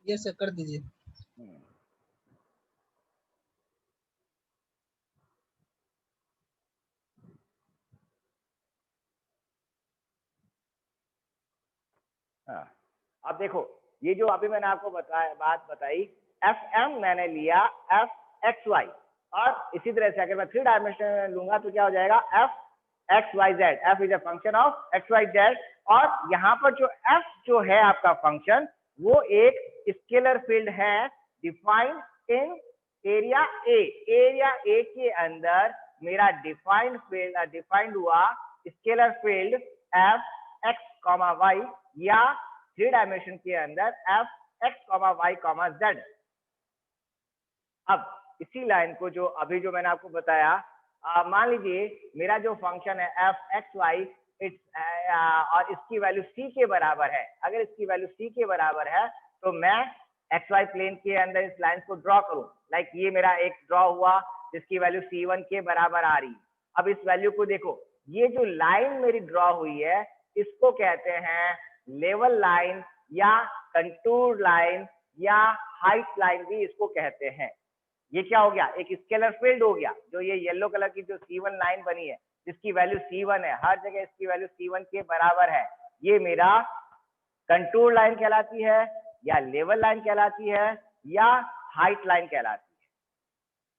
ये सर कर दीजिए। हम्म, हाँ, अब देखो, ये जो अभी मैंने आपको बताया, बात बताई, एफ एम मैंने लिया एफ एक्स वाई, और इसी तरह से अगर मैं 3 डायमेंशन में लूंगा तो क्या हो जाएगा, F X Y Z, F is a function of X Y Z. और यहाँ पर जो एफ जो है आपका फंक्शन, वो एक स्केलर फील्ड है defined in area A. Area A के अंदर मेरा डिफाइंड फील्ड, डिफाइंड हुआ scalar field F X comma Y, या 3 डायमेंशन के अंदर F X comma Y comma Z. अब इसी लाइन को जो अभी जो मैंने आपको बताया, मान लीजिए मेरा जो फंक्शन है एफ एक्स वाई, और इसकी वैल्यू सी के बराबर है। अगर इसकी वैल्यू सी के बराबर है तो मैं एक्स वाई प्लेन के अंदर इस लाइन को ड्रॉ करूं। लाइक ये मेरा एक ड्रॉ हुआ जिसकी वैल्यू C1 के बराबर आ रही। अब इस वैल्यू को देखो, ये जो लाइन मेरी ड्रॉ हुई है इसको कहते हैं लेवल लाइन, या कंटूर लाइन, या हाइट लाइन भी इसको कहते हैं। ये क्या हो गया, एक स्केलर फील्ड हो गया। जो ये येलो कलर की जो C1 लाइन बनी है, जिसकी वैल्यू C1 है, हर जगह इसकी वैल्यू C1 के बराबर है, ये मेरा कंटूर लाइन कहलाती है, या लेवल लाइन कहलाती है, या हाइट लाइन कहलाती है।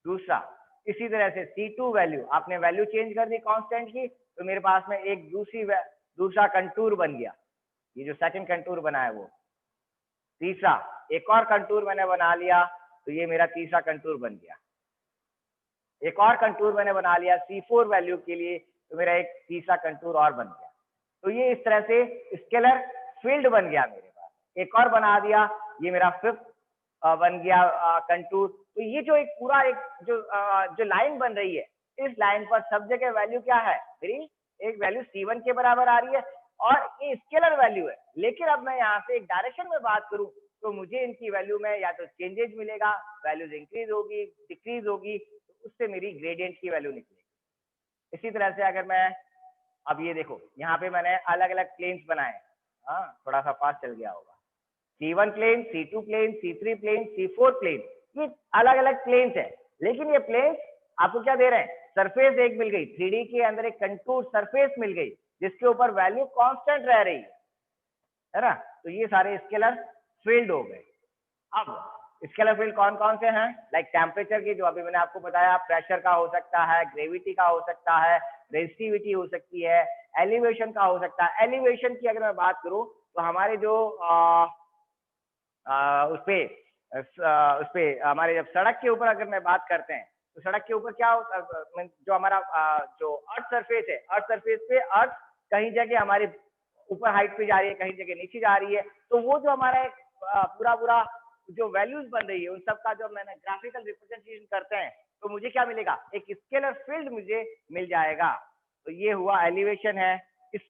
दूसरा, इसी तरह से C2 वैल्यू, आपने वैल्यू चेंज कर दी कांस्टेंट की, तो मेरे पास में एक दूसरा कंटूर बन गया। ये जो सेकंड कंटूर बना है वो। तीसरा, एक और कंटूर मैंने बना लिया, तो ये मेरा तीसरा कंटूर बन गया। एक और कंटूर मैंने बना लिया C4 वैल्यू के लिए, तो मेरा एक तीसरा कंटूर और बन गया। तो ये इस तरह से स्केलर फील्ड बन गया मेरे पास। एक और बना दिया, ये मेरा फिफ्थ बन गया कंटूर। तो ये जो एक पूरा एक जो लाइन बन रही है, इस लाइन पर सब जगह वैल्यू क्या है मेरी, एक वैल्यू C1 के बराबर आ रही है, और ये स्केलर वैल्यू है। लेकिन अब मैं यहाँ से एक डायरेक्शन में बात करूं तो मुझे इनकी वैल्यू में या तो चेंजेज मिलेगा, वैल्यूज इंक्रीज होगी, डिक्रीज होगी, तो उससे मेरी ग्रेडियंट की वैल्यू निकलेगी। इसी तरह से अगर मैं, अब ये देखो यहाँ पे मैंने अलग अलग प्लेन्स बनाए, हाँ थोड़ा सा फास्ट चल गया होगा। C1 plane, C2 plane, C3 plane, C4 plane, ये अलग अलग प्लेन्स है। लेकिन ये प्लेन्स आपको क्या दे रहे हैं, सरफेस एक मिल गई, 3D के अंदर एक कंटूर सरफेस मिल गई जिसके ऊपर वैल्यू कांस्टेंट रह रही है ना। तो ये सारे स्केलर फील्ड हो गए। अब स्केलर फील्ड कौन कौन से हैं, लाइक टेम्परेचर की, जो अभी मैंने आपको बताया, प्रेशर का हो सकता है, ग्रेविटी का हो सकता है, रेजिस्टिविटी हो सकती है, एलिवेशन का हो सकता है। एलिवेशन की अगर मैं बात करूं तो हमारे जो उस पे हमारे जब सड़क के ऊपर अगर मैं बात करते हैं तो सड़क के ऊपर क्या होता है, जो हमारा जो अर्थ सरफेस है, अर्थ सरफेस पे अर्थ कहीं जगह हमारे ऊपर हाइट पे जा रही है, कहीं जगह नीचे जा रही है। तो वो जो हमारा एक पूरा पूरा जो वैल्यूज बन रही है उन सब का जब मैंने ग्राफिकल रिप्रेजेंटेशन करते हैं तो मुझे क्या मिलेगा, एक स्केलर फील्ड मुझे मिल जाएगा। तो ये हुआ एलिवेशन है। इस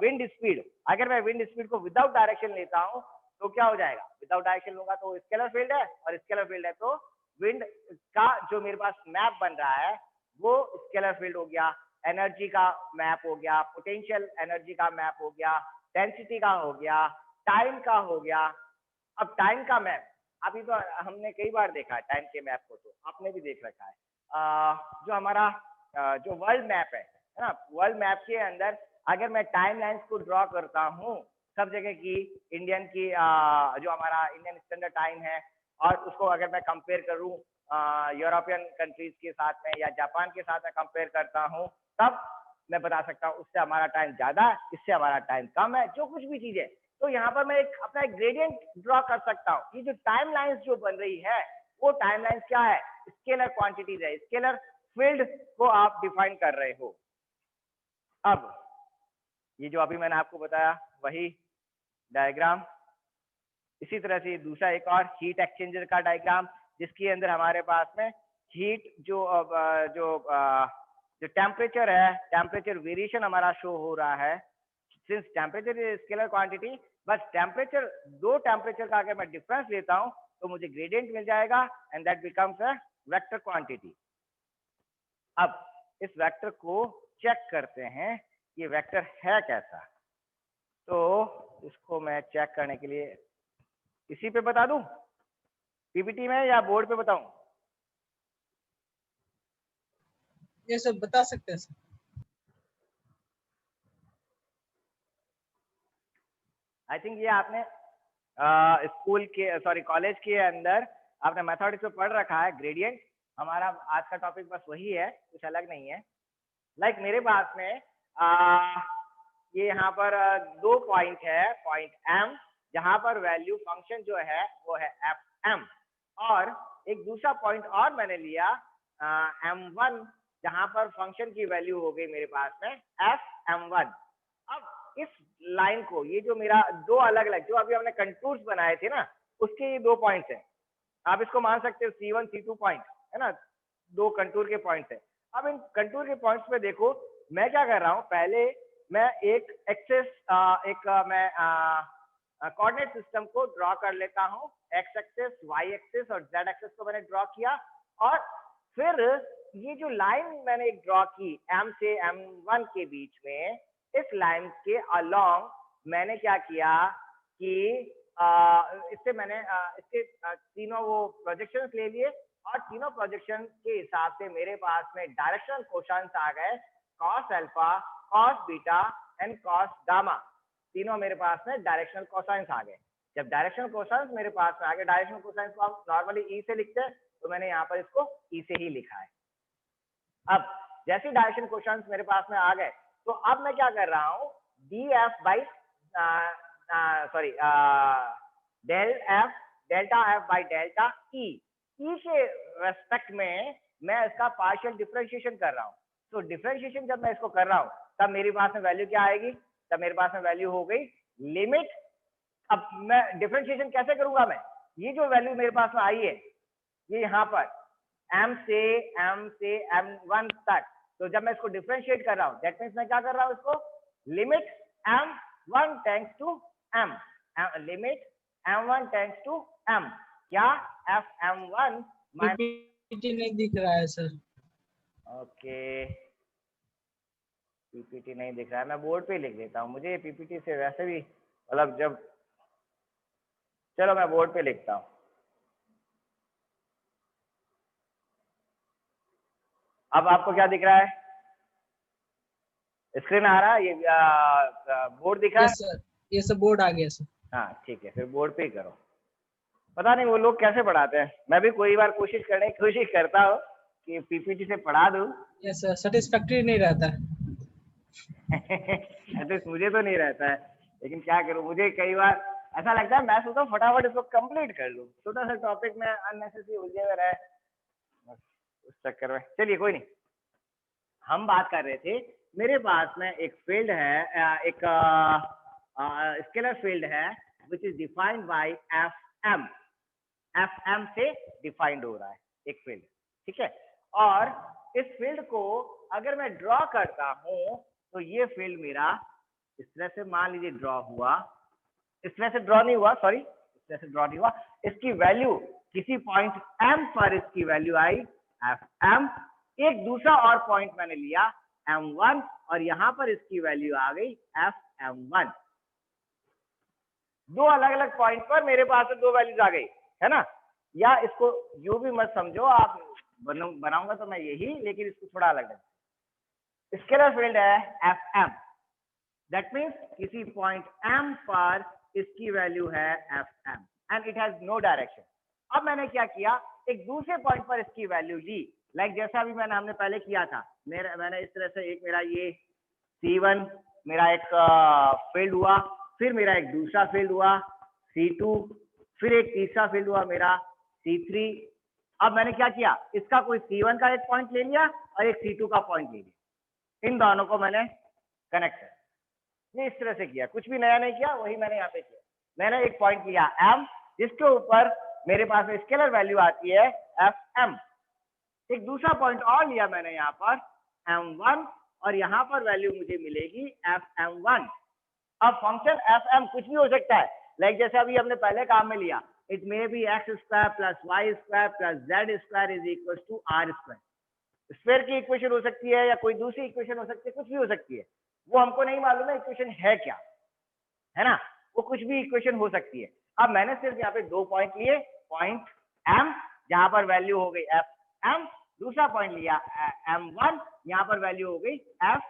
विंड स्पीड, अगर मैं विंड स्पीड को विदाउट डायरेक्शन लेता हूँ तो क्या हो जाएगा, विदाउट डायरेक्शन लूंगा तो स्केलर फील्ड है, और स्केलर फील्ड है तो विंड का जो मेरे पास मैप बन रहा है वो स्केलर फील्ड हो गया। एनर्जी का मैप हो गया, पोटेंशियल एनर्जी का मैप हो गया, डेंसिटी का हो गया, टाइम का हो गया। अब टाइम का मैप अभी तो हमने कई बार देखा है, टाइम के मैप को तो आपने भी देख रखा है। जो हमारा जो वर्ल्ड मैप है ना, वर्ल्ड मैप के अंदर अगर मैं टाइम लाइंस को ड्रॉ करता हूँ सब जगह की, इंडियन की जो हमारा इंडियन स्टैंडर्ड टाइम है, और उसको अगर मैं कंपेयर करूँ यूरोपियन कंट्रीज के साथ में या जापान के साथ में कंपेयर करता हूँ, तब मैं बता सकता हूँ उससे हमारा टाइम ज्यादा है, इससे हमारा टाइम कम है, जो कुछ भी चीज है। तो यहाँ पर मैं एक अपना एक ग्रेडियंट ड्रॉ कर सकता हूँ। ये जो टाइम लाइंस जो बन रही है वो टाइम लाइंस क्या है, स्केलर क्वांटिटीज है, स्केलर फील्ड को आप डिफाइन कर रहे हो। अब ये जो अभी मैंने आपको बताया वही डायग्राम, इसी तरह से दूसरा एक और हीट एक्सचेंजर का डायग्राम, जिसके अंदर हमारे पास में हीट जो टेम्परेचर है, टेम्परेचर वेरिएशन हमारा शो हो रहा है। Since temperature is scalar quantity, बस टेम्परेचर, दो टेम्परेचर का अगर मैं डिफरेंस लेता हूं तो मुझे ग्रेडियंट मिल जाएगा and that becomes a vector quantity. अब इस वेक्टर को चेक करते हैं ये वेक्टर है कैसा। तो इसको मैं चेक करने के लिए इसी पे बता दूं, पीपीटी में, या बोर्ड पे बताऊं? ये सब बता सकते हैं सर। आई थिंक ये आपने स्कूल के, सॉरी कॉलेज के अंदर आपने मैथमेटिक्स में पढ़ रखा है। ग्रेडियंट हमारा आज का टॉपिक बस वही है, कुछ अलग नहीं है। लाइक मेरे पास में ये यहाँ पर दो पॉइंट है, पॉइंट एम जहाँ पर वैल्यू फंक्शन जो है वो है एफ एम, और एक दूसरा पॉइंट और मैंने लिया M1 जहाँ पर फंक्शन की वैल्यू हो गई मेरे पास में एफ M1। अब इस लाइन को, ये जो मेरा दो अलग अलग, जो अभी हमने कंटूर्स बनाए थे ना, उसके ये दो पॉइंट्स हैं। आप इसको मान सकते हो C1 C2 पॉइंट है ना, दो कंटूर के पॉइंट्स है। अब इन कंटूर के पॉइंट्स पे देखो मैं क्या कर रहा हूँ, पहले मैं एक एक्सेस मैं कोऑर्डिनेट सिस्टम को ड्रॉ कर लेता हूँ, एक्स एक्सेस, वाई एक्सेस और जेड एक्सेस को मैंने ड्रॉ किया, और फिर ये जो लाइन मैंने एक ड्रॉ की M से M1 के बीच में, इस लाइन के अलोंग मैंने क्या किया कि इससे मैंने इसके तीनों वो प्रोजेक्शंस ले लिए, और तीनों प्रोजेक्शन के हिसाब से मेरे पास में डायरेक्शनल कोसाइंस आ गए, cos alpha, cos beta and cos gamma. तीनों मेरे पास में डायरेक्शनल कोसाइंस आ गए। जब डायरेक्शनल कोसाइंस मेरे पास में आ गए, डायरेक्शनल कोसाइंस को हम नॉर्मली ई से लिखते हैं, तो मैंने यहाँ पर इसको ई से ही लिखा है। अब जैसे डायरेक्शन कोसाइंस मेरे पास में आ गए, तो अब मैं क्या कर रहा हूँ, D F by sorry delta F by delta ई के रेस्पेक्ट में मैं इसका पार्शियल डिफरेंशिएशन कर रहा हूँ। तो डिफरेंशिएशन जब मैं इसको कर रहा हूँ तब मेरे पास में वैल्यू क्या आएगी, तब मेरे पास में वैल्यू हो गई लिमिट। अब मैं डिफरेंशिएशन कैसे करूंगा, मैं ये जो वैल्यू मेरे पास में आई है ये यहाँ पर M से M1 तक, तो जब मैं इसको डिफरेंशिएट कर रहा हूँ दैट मीन्स मैं क्या कर रहा हूँ, इसको limit M1 tends to M, limit M1 tends to M, क्या एफ M1 पीपीटी नहीं दिख रहा है सर। ओके, पीपीटी नहीं दिख रहा है, मैं बोर्ड पे लिख देता हूँ, मुझे पीपीटी से वैसे भी मतलब जब, चलो मैं बोर्ड पे लिखता हूँ। अब आपको क्या दिख रहा है, स्क्रीन आ रहा है, ये बोर्ड दिख रहा है? सर ये सब बोर्ड आ गया सर। हाँ ठीक है, फिर बोर्ड पे ही करो। पता नहीं वो लोग कैसे पढ़ाते हैं, मैं भी कोई बार कोशिश करने की कोशिश करता हूँ कि पीपीटी से पढ़ा दूँ। यस सर, सेटिस्फैक्टरी नहीं रहता है। मुझे तो नहीं रहता है, लेकिन क्या करूँ, मुझे कई बार ऐसा लगता है, मैं सोचता हूँ फटाफट इसको कंप्लीट कर लूँ, छोटा सा टॉपिक में अननेसेसरी उलझे हुए रहे उस चक्कर में। चलिए कोई नहीं, हम बात कर रहे थे, मेरे पास में एक फील्ड है, एक स्केलर फील्ड है which is defined by F M से डिफाइंड हो रहा है एक फील्ड, ठीक है। और इस फील्ड को अगर मैं ड्रॉ करता हूं तो ये फील्ड मेरा इस तरह से मान लीजिए ड्रॉ हुआ, इस तरह से ड्रॉ नहीं हुआ, सॉरी इस तरह से ड्रॉ नहीं हुआ, इसकी वैल्यू किसी पॉइंट M पर इसकी वैल्यू आई एफ एम, एक दूसरा और पॉइंट मैंने लिया M1 और यहां पर इसकी वैल्यू आ गई एफ M1। दो अलग अलग पॉइंट पर मेरे पास दो वैल्यूज आ गई है ना, या इसको यू भी मत समझो आप, बनाऊंगा तो मैं यही, लेकिन इसको थोड़ा अलग है। स्केलर फील्ड है एफ एम, दैट मीन्स किसी पॉइंट M पर इसकी वैल्यू है F M and it has no direction. अब मैंने क्या किया, एक दूसरे पॉइंट पर इसकी वैल्यू ली, लाइक जैसा अभी हमने पहले किया था, मैंने इस तरह से एक मेरा ये C1 मेरा एक फील्ड हुआ, फिर मेरा एक दूसरा फील्ड हुआ C2, फिर एक तीसरा फील्ड हुआ मेरा C3। अब मैंने क्या किया, इसका कोई C1 का एक पॉइंट ले लिया और एक C2 का पॉइंट ले लिया, इन दोनों को मैंने कनेक्ट किया, ये इस तरह से किया, कुछ भी नया नहीं किया, वही मैंने यहाँ पे किया। मैंने एक पॉइंट लिया m, जिसके ऊपर मेरे पास स्केलर वैल्यू आती है fm। एक दूसरा पॉइंट और लिया मैंने यहाँ पर m1, और यहाँ पर वैल्यू मुझे मिलेगी fm1। अब फंक्शन fm कुछ भी हो सकता है, लाइक जैसे अभी हमने पहले काम में लिया, it may be X square plus Y square plus Z square is equal to R square. Square की इक्वेशन हो सकती है या कोई दूसरी इक्वेशन हो सकती है, कुछ भी हो सकती है, वो हमको नहीं मालूम है इक्वेशन है क्या, है ना, वो कुछ भी इक्वेशन हो सकती है। अब मैंने सिर्फ यहाँ पे दो पॉइंट लिए, पॉइंट m जहां पर वैल्यू हो गई एफ एम, दूसरा पॉइंट लिया m1, यहाँ पर वैल्यू हो गई एफ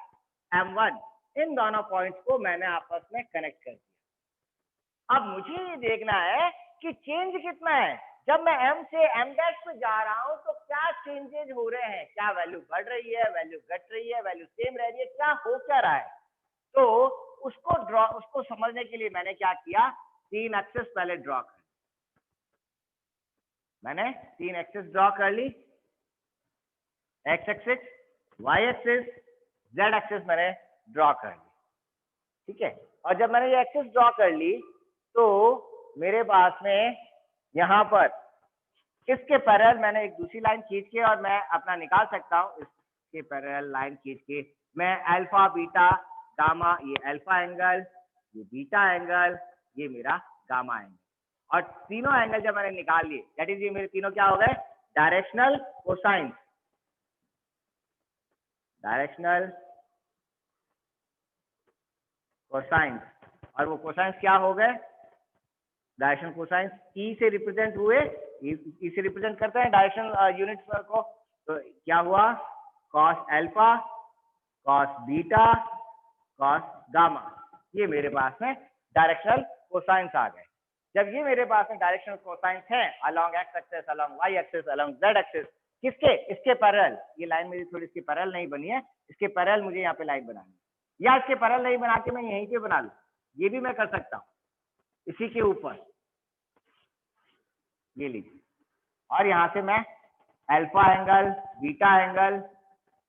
m1। इन दोनों पॉइंट्स को मैंने आपस में कनेक्ट कर दिया। अब मुझे ये देखना है कि चेंज कितना है। जब मैं m से m डैश पे जा रहा हूं तो क्या चेंजेज हो रहे हैं, क्या वैल्यू बढ़ रही है, वैल्यू घट रही है, वैल्यू सेम रह रही है, क्या हो क्या रहा है। तो उसको समझने के लिए मैंने क्या किया, तीन एक्सेस पहले ड्रॉ कर, मैंने तीन एक्सेस ड्रॉ कर ली, X axis, Y axis, Z axis मैंने ड्रॉ कर ली, ठीक है। और जब मैंने ये एक्सिस ड्रॉ कर ली तो मेरे पास में यहाँ पर इसके पैरेलल मैंने एक दूसरी लाइन खींच के और मैं अपना निकाल सकता हूँ, इसके पैरेलल लाइन खींच के मैं अल्फा बीटा गामा, ये अल्फा एंगल, ये बीटा एंगल, ये मेरा गामा एंगल, और तीनों एंगल जब मैंने निकाल लिए, दैट इज ये मेरे तीनों क्या हो गए, डायरेक्शनल कोसाइंस, डायरेक्शनल कोसाइंस। और वो कोसाइंस क्या हो गए, डायरेक्शनल कोसाइंस ई से रिप्रेजेंट हुए, ई से रिप्रेजेंट करते हैं डायरेक्शनल यूनिट्स को, तो क्या हुआ, cos alpha, cos beta, cos gamma, ये मेरे पास में डायरेक्शनल कोसाइंस आ गए। जब ये मेरे पास में डायरेक्शनल कोसाइंस है along X axis, along Y axis, along Z axis, किसके, इसके पैरेलल, ये लाइन मेरी थोड़ी इसके पैरेलल नहीं बनी है, इसके पैरेलल मुझे यहाँ पे लाइन बनानी है, या इसके पैरेलल नहीं बना के मैं यहीं पे बना लूं, ये भी मैं कर सकता हूँ, इसी के ऊपर ये लीजिए, और यहाँ से मैं alpha angle, beta angle,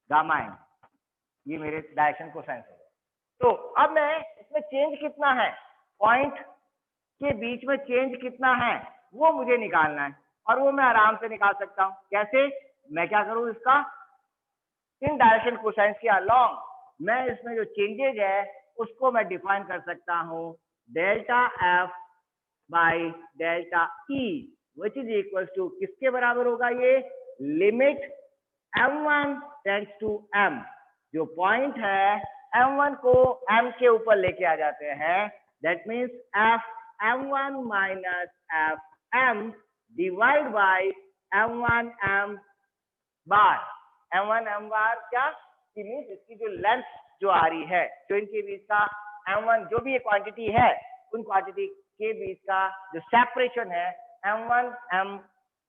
gamma angle, ये मेरे डायरेक्शन कोसाइंस है। तो अब मैं इसमें चेंज कितना है, पॉइंट के बीच में चेंज कितना है वो मुझे निकालना है, और वो मैं आराम से निकाल सकता हूँ। कैसे, मैं क्या करूँ, इसका इन डायरेक्शन कोसाइंस के अलोंग मैं इसमें जो चेंजेज है उसको मैं डिफाइन कर सकता हूँ, delta F by delta E which is equal to, किसके बराबर होगा ये, limit m1 tends to m, जो पॉइंट है m1 को m के ऊपर लेके आ जाते हैं, that means f m1 minus f m divide by m1 m bar, m1 m बार क्या, मीन्स इसकी जो लेंथ जो आ रही है, जो इनके बीच का m1 जो भी ये क्वांटिटी है, उन क्वांटिटी के बीच का जो सेपरेशन है m1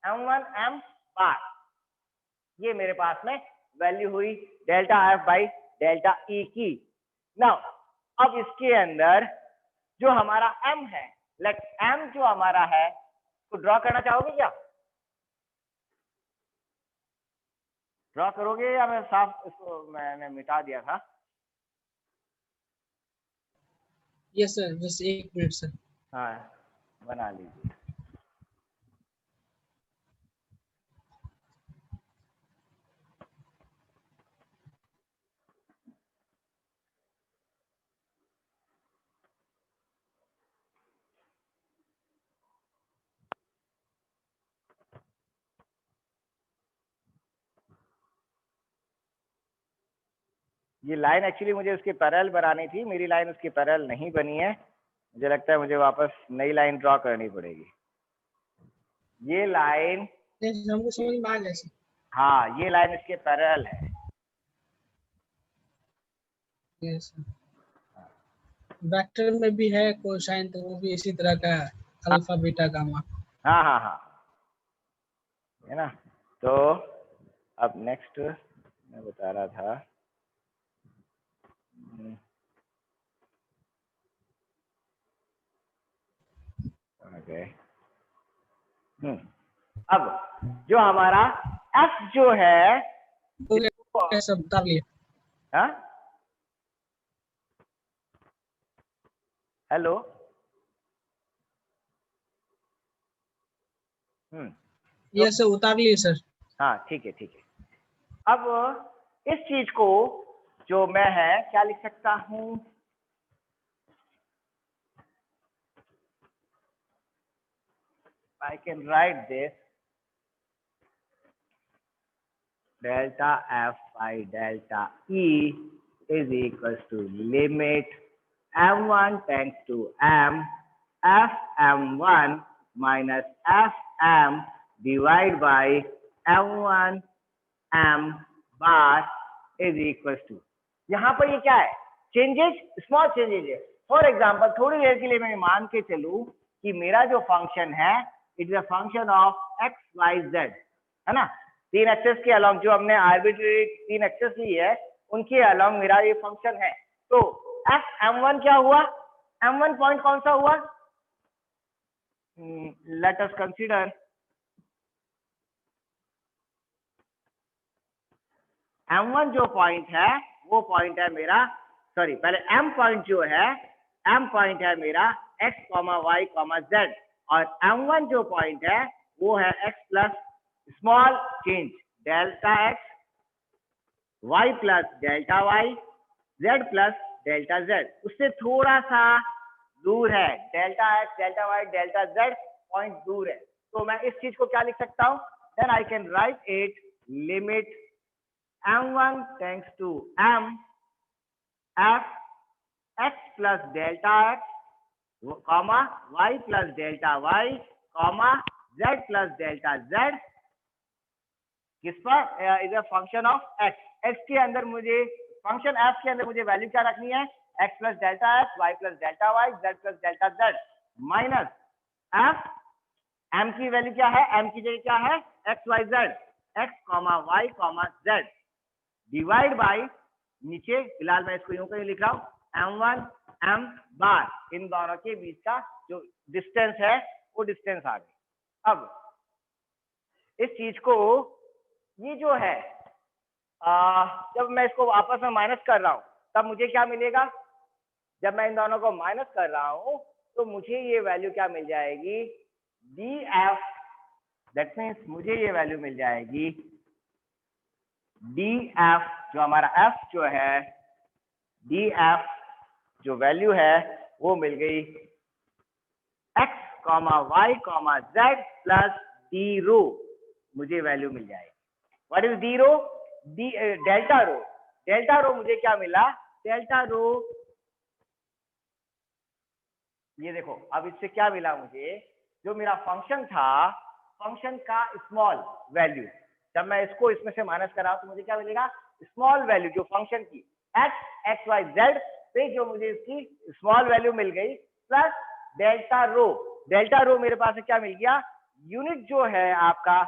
m बार, ये मेरे पास में वैल्यू हुई डेल्टा एफ बाई डेल्टा ई की। नाउ अब इसके अंदर जो हमारा m है, लेट m जो हमारा है तो ड्रॉ करना चाहोगे क्या, ड्रॉ करोगे या मैं साफ इसको मैंने मिटा दिया था। यस सर, बस एक मिनट सर। हाँ बना लीजिए। ये लाइन एक्चुअली मुझे उसके पैरेलल बनानी थी, मेरी लाइन उसके पैरेलल नहीं बनी है, मुझे लगता है मुझे वापस नई लाइन ड्रॉ करनी पड़ेगी। ये लाइन हमको समझ में आ गया सर। हाँ ये लाइन इसके पैरेलल है। यस सर, वेक्टर में भी है कोसाइन, तो वो भी इसी तरह का अल्फा बीटा गामा। हाँ हाँ हाँ है ना। तो अब नेक्स्ट मैं बता रहा था, ओके अब जो हमारा एफ जो है तो सब कर लिया। हाँ हेलो ये से उतार लिए सर। हाँ ठीक है ठीक है। अब इस चीज को जो मैं है क्या लिख सकता हूँ, I can write this delta f by delta e is equals to limit m1 tends to m f m1 minus f m divided by m1 m bar is equals to, यहाँ पर ये क्या है, चेंजेस, स्मॉल चेंजेस है। For example थोड़ी देर के लिए मैं मान के चलूं कि मेरा जो फंक्शन है it is a function of X Y Z, है ना, 3 एक्सेस के अलोंग, जो हमने आर्बिट्रेरी 3 एक्सेस ली है उनके अलोंग मेरा ये फंक्शन है। तो एफ m1 क्या हुआ, m1 पॉइंट कौन सा हुआ, लेट अस कंसीडर m1 जो पॉइंट है वो पॉइंट है मेरा, सॉरी पहले m पॉइंट जो है, m पॉइंट है मेरा x, y, z, और m1 जो पॉइंट है वो है x plus small change delta x, y plus delta y, z plus delta z, उससे थोड़ा सा दूर है, delta x, delta y, delta z point दूर है। तो मैं इस चीज को क्या लिख सकता हूं, then I can write it limit m1 tends to m f x plus delta x, comma y plus delta y, comma z plus delta z, किस पर, is a function of x, x के अंदर मुझे function f के अंदर मुझे value क्या रखनी है, x plus delta x, y plus delta y, z plus delta z, minus f, m की वैल्यू क्या है, m की जगह क्या है x y z, x comma y comma z, divide by, नीचे फिलहाल मैं इसको यूं कहीं लिख रहा हूं m1 m बार, इन दोनों के बीच का जो डिस्टेंस है वो डिस्टेंस आ गई। अब इस चीज को, ये जो है जब मैं इसको आपस में माइनस कर रहा हूं तब मुझे क्या मिलेगा, जब मैं इन दोनों को माइनस कर रहा हूं तो मुझे ये वैल्यू क्या मिल जाएगी, df, दैट मीन्स मुझे ये वैल्यू मिल जाएगी df, जो हमारा f जो है, df जो वैल्यू है वो मिल गई x, y, z plus d rho, मुझे वैल्यू मिल जाएगी। What is D rho, delta rho, delta rho मुझे क्या मिला, डेल्टा रो, ये देखो अब इससे क्या मिला मुझे, जो मेरा फंक्शन था, फंक्शन का स्मॉल वैल्यू, जब मैं इसको इसमें से माइनस कर रहा हूं तो मुझे क्या मिलेगा, स्मॉल वैल्यू जो फंक्शन की x y z पे जो मुझे इसकी स्मॉल वैल्यू मिल गई, प्लस डेल्टा रो, डेल्टा रो मेरे पास क्या मिल गया, यूनिट जो है आपका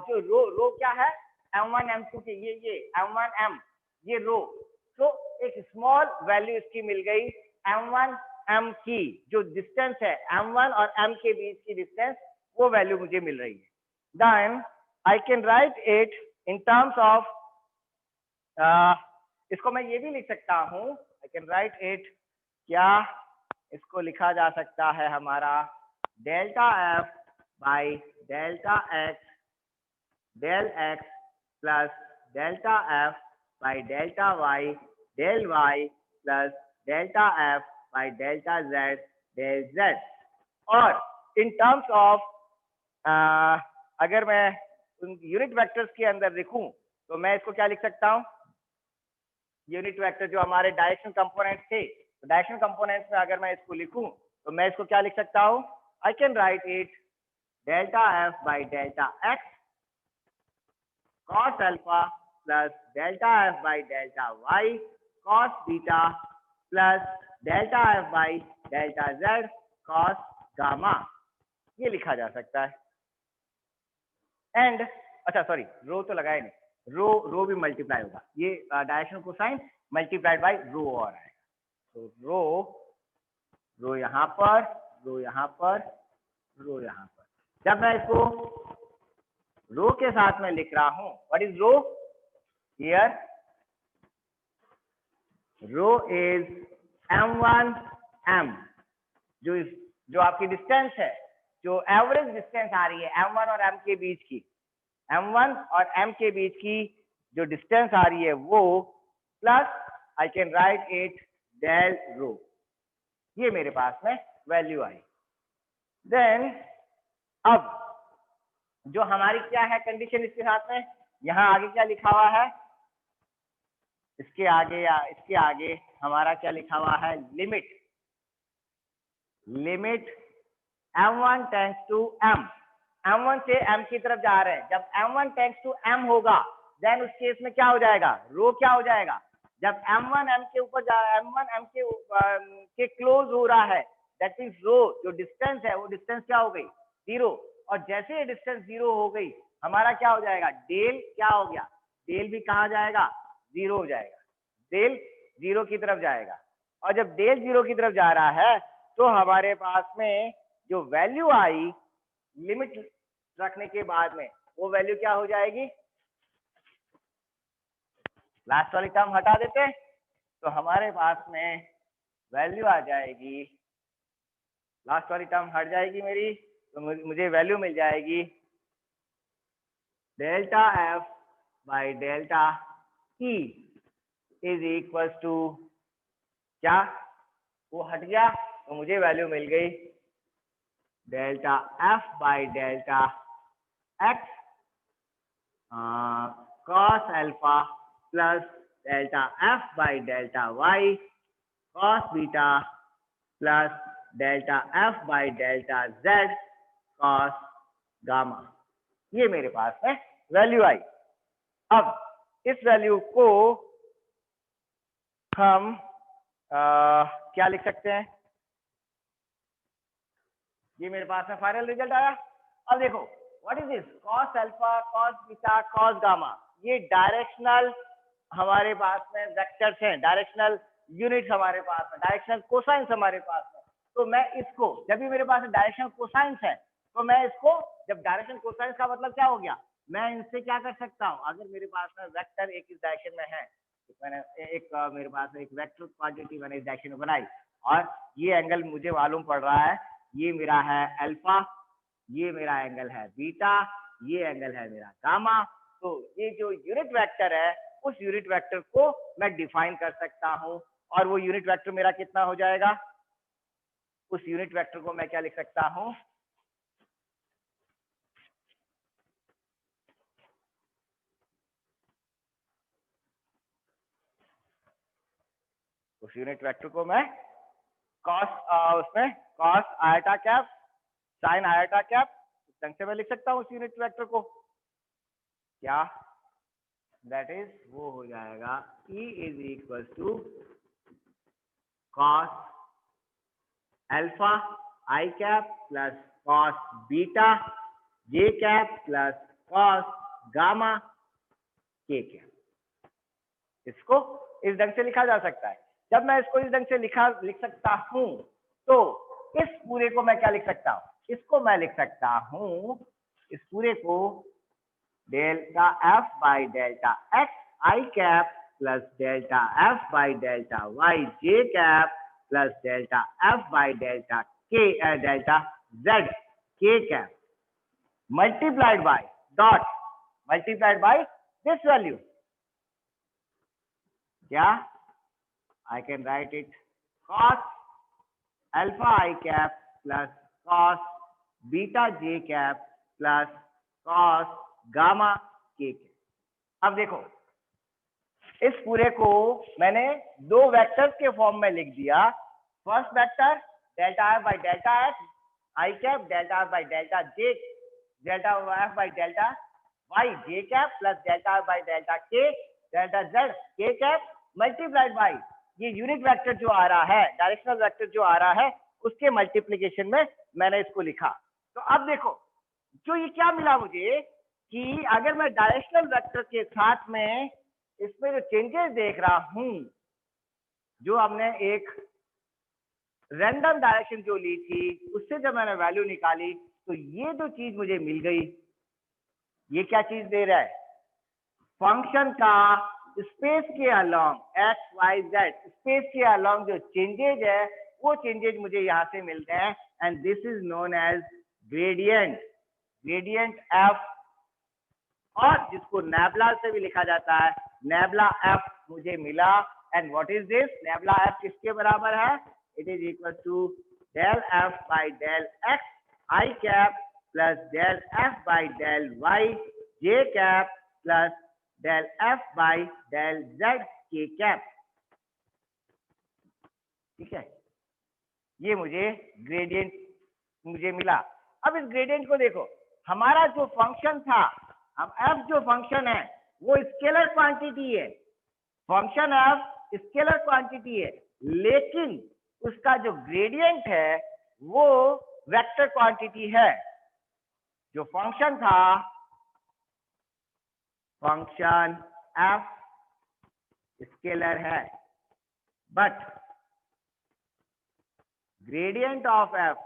जो रो क्या है m1 m2 के, ये m1 m, ये रो, तो एक स्मॉल वैल्यू इसकी मिल गई m1 m की, जो डिस्टेंस है m1 और m के बीच की डिस्टेंस, वो वैल्यू मुझे मिल रही है। Then I can write it in terms of, इसको मैं ये भी लिख सकता हूं, आई कैन राइट इट, क्या इसको लिखा जा सकता है हमारा delta F by delta X, del X plus delta F by delta Y, del Y plus delta F by delta Z, del Z. और इन टर्म्स ऑफ, अगर मैं यूनिट वेक्टर्स के अंदर लिखूं तो मैं इसको क्या लिख सकता हूं, यूनिट वेक्टर जो हमारे डायरेक्शनल कंपोनेंट्स थे, तो डायरेक्शनल कंपोनेंट्स में अगर मैं इसको लिखूं तो मैं इसको क्या लिख सकता हूं, आई can write it delta F by delta x cos alpha plus delta f by delta y cos beta plus delta f by delta z cos gamma, ये लिखा जा सकता है। एंड अच्छा सॉरी, रो तो लगाए नहीं, रो भी मल्टीप्लाई होगा, ये डायरेक्शनल कोसाइन मल्टीप्लाइड बाय रो और आएगा, तो रो यहाँ पर, रो यहाँ पर, रो यहाँ पर, जब मैं इसको रो के साथ में लिख रहा हूं, what is rho here, rho is m1 m, जो आपकी डिस्टेंस है जो एवरेज डिस्टेंस आ रही है m1 और m के बीच की, m1 और m के बीच की जो डिस्टेंस आ रही है वो plus I can write it del rho, ये मेरे पास में वैल्यू आई। देन अब जो हमारी क्या है कंडीशन इसके साथ में, यहाँ आगे क्या लिखा हुआ है, इसके आगे या इसके आगे हमारा क्या लिखा हुआ है, limit m1 tends to m, m1 से m की तरफ जा रहे हैं, जब m1 टेंड्स टू m होगा देन उस केस में क्या हो जाएगा, रो क्या हो जाएगा, जब m1 m के ऊपर m1 m के क्लोज हो रहा है दैट मींस रो जो डिस्टेंस है वो डिस्टेंस क्या हो गई, जीरो, और जैसे ये डिस्टेंस जीरो हो गई हमारा क्या हो जाएगा, डेल क्या हो गया, डेल भी कहाँ जाएगा, जीरो हो जाएगा, डेल जीरो की तरफ जाएगा। और जब डेल जीरो की तरफ जा रहा है तो हमारे पास में जो वैल्यू आई लिमिट रखने के बाद में वो वैल्यू क्या हो जाएगी, लास्ट वाली टर्म हटा देते तो हमारे पास में वैल्यू आ जाएगी, लास्ट वाली टर्म हट जाएगी मेरी, तो मुझे वैल्यू मिल जाएगी delta F by delta E is equal to क्या, वो हट गया तो मुझे वैल्यू मिल गई delta F by delta X cos alpha plus delta F by delta Y cos beta plus delta F by delta Z cos gamma, ये मेरे पास में वैल्यू आई। अब इस वैल्यू को हम क्या लिख सकते हैं, ये मेरे पास में फाइनल रिजल्ट आया। अब देखो what is this, cos alpha cos beta cos gamma, ये डायरेक्शनल हमारे पास में वेक्टर्स हैं, डायरेक्शनल यूनिट्स हमारे पास में, डायरेक्शनल कोसाइंस हमारे पास में। तो मैं इसको जब भी मेरे पास डायरेक्शनल कोसाइंस है तो मैं इसको, जब डायरेक्शनल कोसाइंस का मतलब क्या हो गया, मैं इनसे क्या कर सकता हूँ, अगर मेरे पास में वेक्टर एक इस डायरेक्शन में है, तो मैंने एक मेरे पास एक वेक्टर क्वांटिटी मैंने इस डायरेक्शन में बनाई और ये एंगल मुझे मालूम पड़ रहा है, ये मेरा है अल्फा, ये मेरा एंगल है बीटा, ये एंगल है मेरा गामा। तो ये जो यूनिट वेक्टर है उस यूनिट वेक्टर को मैं डिफाइन कर सकता हूं और वो यूनिट वेक्टर मेरा कितना हो जाएगा, उस यूनिट वेक्टर को मैं क्या लिख सकता हूं, उस यूनिट वेक्टर को मैं कॉस उसमें cos eta cap sine eta cap इस ढंग से मैं लिख सकता हूं उस यूनिट वेक्टर को, क्या दैट इज वो हो जाएगा E is equal to cos alpha I cap plus cos beta J cap plus cos gamma के कैप। इसको इस ढंग से लिखा जा सकता है। जब मैं इसको इस ढंग से लिख सकता हूं तो इस पूरे को मैं क्या लिख सकता हूं, इसको मैं लिख सकता हूं, इस पूरे को delta F by delta x I cap plus delta F by delta Y J cap plus delta F by delta के डेल्टा जेड के cap multiplied by dot multiplied by this value, क्या I can write it cos alpha I cap plus cos beta J cap plus cos gamma के cap. अब देखो इस पूरे को मैंने दो वेक्टर्स के फॉर्म में लिख दिया, first vector delta F by delta x I cap delta F by delta J delta F by delta Y J cap plus delta F by delta के डेल्टा जेड के कैप मल्टीप्लाइड बाई ये unit vector जो आ रहा है, directional vector जो आ रहा है उसके मल्टीप्लीकेशन में मैंने इसको लिखा। तो अब देखो जो ये क्या मिला मुझे कि अगर मैं डायरेक्शनल वेक्टर के साथ में इसमें जो चेंजेस देख रहा हूं, जो हमने एक रैंडम डायरेक्शन जो ली थी उससे जब मैंने वैल्यू निकाली तो ये जो चीज मुझे मिल गई, ये क्या चीज दे रहा है, फंक्शन का स्पेस के along X Y Z space के अलोंग जो चेंजेज है वो चेंजेज मुझे यहाँ से मिलते हैं and this is known as gradient F, और जिसको नेबला से भी लिखा जाता है नेबला एफ मुझे मिला। And what is this? Nabla F किसके बराबर है? It is equal to del F by del X I cap plus del F by del Y J cap plus del F by del Z के cap. ठीक है, ये मुझे gradient मुझे मिला। अब इस ग्रेडियंट को देखो, हमारा जो फंक्शन था, अब एफ जो फंक्शन है वो स्केलर क्वांटिटी है, फंक्शन एफ स्केलर क्वांटिटी है, लेकिन उसका जो ग्रेडियंट है वो वेक्टर क्वांटिटी है। जो फंक्शन था, फंक्शन एफ स्केलर है, बट ग्रेडियंट ऑफ एफ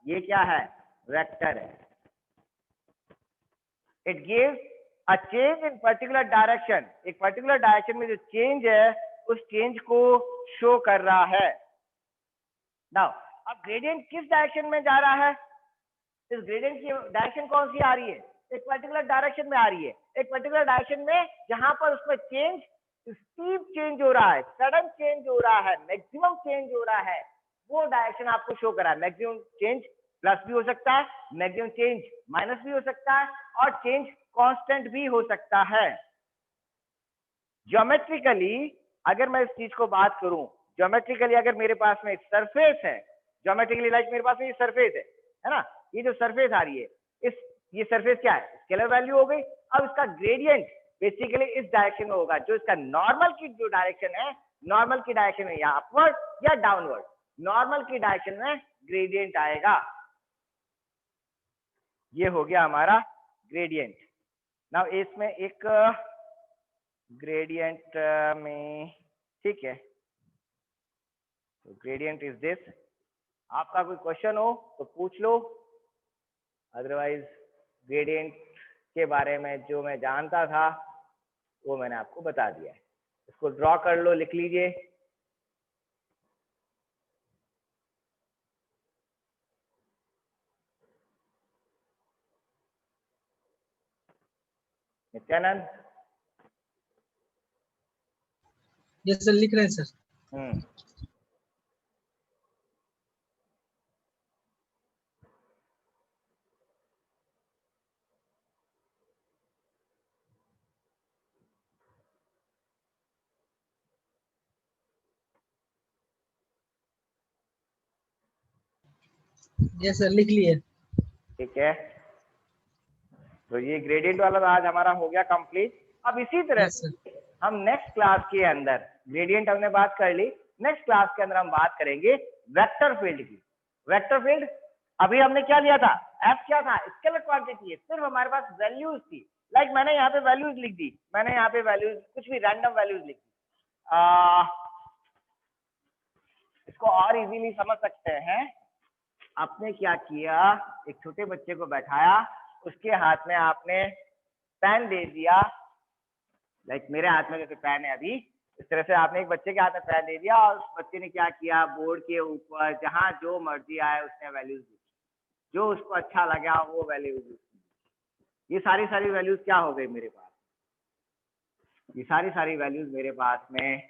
ये क्या है? वेक्टर है। It gives a change in particular direction, एक पर्टिकुलर डायरेक्शन में जो चेंज है उस चेंज को शो कर रहा है। नाउ अब ग्रेडियंट किस डायरेक्शन में जा रहा है? इस ग्रेडियंट की डायरेक्शन कौन सी आ रही है? एक पर्टिकुलर डायरेक्शन में आ रही है, एक पर्टिकुलर डायरेक्शन में जहां पर उसमें चेंज स्टीप चेंज हो रहा है, सडन चेंज हो रहा है, मैक्सिमम चेंज हो रहा है, वो डायरेक्शन आपको शो करा है। मैक्सिमम चेंज प्लस भी हो सकता है, मैक्सिमम चेंज माइनस भी हो सकता है, और चेंज कांस्टेंट भी हो सकता है। ज्योमेट्रिकली अगर मैं इस चीज को बात करूं, ज्योमेट्रिकली अगर मेरे पास में एक सरफेस है, ज्योमेट्रिकली लाइक मेरे पास में ये सरफेस है ना, ये जो सरफेस आ रही है, ये सरफेस क्या है? स्केलर वैल्यू हो गई। अब इसका ग्रेडियंट बेसिकली इस डायरेक्शन में होगा, जो इसका नॉर्मल की जो डायरेक्शन है, नॉर्मल की डायरेक्शन में या अपवर्ड या डाउनवर्ड, नॉर्मल की डायरेक्शन में ग्रेडियंट आएगा। ये हो गया हमारा ग्रेडियंट। नाउ इसमें एक ग्रेडियंट में, ठीक है, तो ग्रेडियंट इज दिस। आपका कोई क्वेश्चन हो तो पूछ लो, अदरवाइज ग्रेडियंट के बारे में जो मैं जानता था वो मैंने आपको बता दिया है। इसको ड्रॉ कर लो, लिख लीजिए। नित्यानंद? यस सर, लिख रहे हैं सर। यस सर, लिख लिए। ठीक है, तो ये ग्रेडियंट वाला आज हमारा हो गया कंप्लीट। अब इसी तरह यस सर। हम नेक्स्ट क्लास के अंदर, ग्रेडियंट हमने बात कर ली, नेक्स्ट क्लास के अंदर हम बात करेंगे वेक्टर फील्ड की। वेक्टर फील्ड अभी हमने क्या लिया था? एफ क्या था? स्केलर क्वांटिटी है, सिर्फ हमारे पास वैल्यूज थी। लाइक मैंने यहाँ पे वैल्यूज लिख दी, मैंने यहाँ पे वैल्यूज कुछ भी रैंडम वैल्यूज लिख दी। इसको और इजीली समझ सकते हैं। आपने क्या किया, एक छोटे बच्चे को बैठाया, उसके हाथ में आपने पेन दे दिया, लाइक मेरे हाथ में जैसे पेन है अभी, इस तरह से आपने एक बच्चे के हाथ में पेन दे दिया, और उस बच्चे ने क्या किया, बोर्ड के ऊपर जहां जो मर्जी आए उसने वैल्यूज दी, जो उसको अच्छा लगा वो वैल्यूज। ये सारी वैल्यूज क्या हो गई मेरे पास? ये सारी वैल्यूज मेरे पास में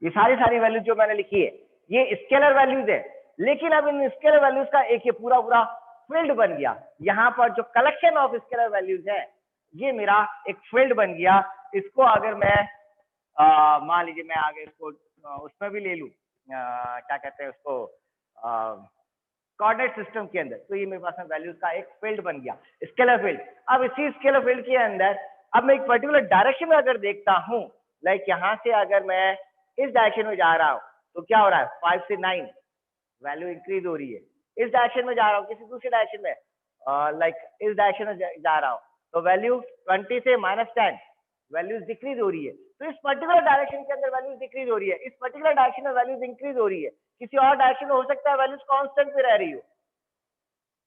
ये सारी वैल्यूज जो मैंने लिखी है ये स्केलर वैल्यूज है, लेकिन अब इन स्केलर वैल्यूज का एक ये पूरा फील्ड बन गया। यहाँ पर जो कलेक्शन ऑफ स्केलर वैल्यूज है ये मेरा एक फील्ड बन गया। इसको अगर मैं मान लीजिए मैं आगे इसको उसमें भी ले लूं, क्या कहते हैं उसको, कोऑर्डिनेट सिस्टम के अंदर, तो ये मेरे पास में वैल्यूज का एक फील्ड बन गया, स्केलर फील्ड। अब इसी स्केलर फील्ड के अंदर अब मैं एक पर्टिकुलर डायरेक्शन में अगर देखता हूं, लाइक यहाँ से अगर मैं इस डायरेक्शन में जा रहा हूं तो क्या हो रहा है, 5 से 9 वैल्यू इंक्रीज हो रही है। इस डायरेक्शन में जा रहा हूँ किसी दूसरे डायरेक्शन में, लाइक इस डायरेक्शन में जा रहा हूँ तो वैल्यू 20 से -10 वैल्यूज डिक्रीज हो रही है। तो इस पर्टिकुलर डायरेक्शन के अंदर वैल्यूज डिक्रीज हो रही है, इस पर्टिकुलर डायरेक्शन में वैल्यूज इंक्रीज हो रही है, किसी और डायरेक्शन में हो सकता है वैल्यूज कांस्टेंट पे रह रही हो,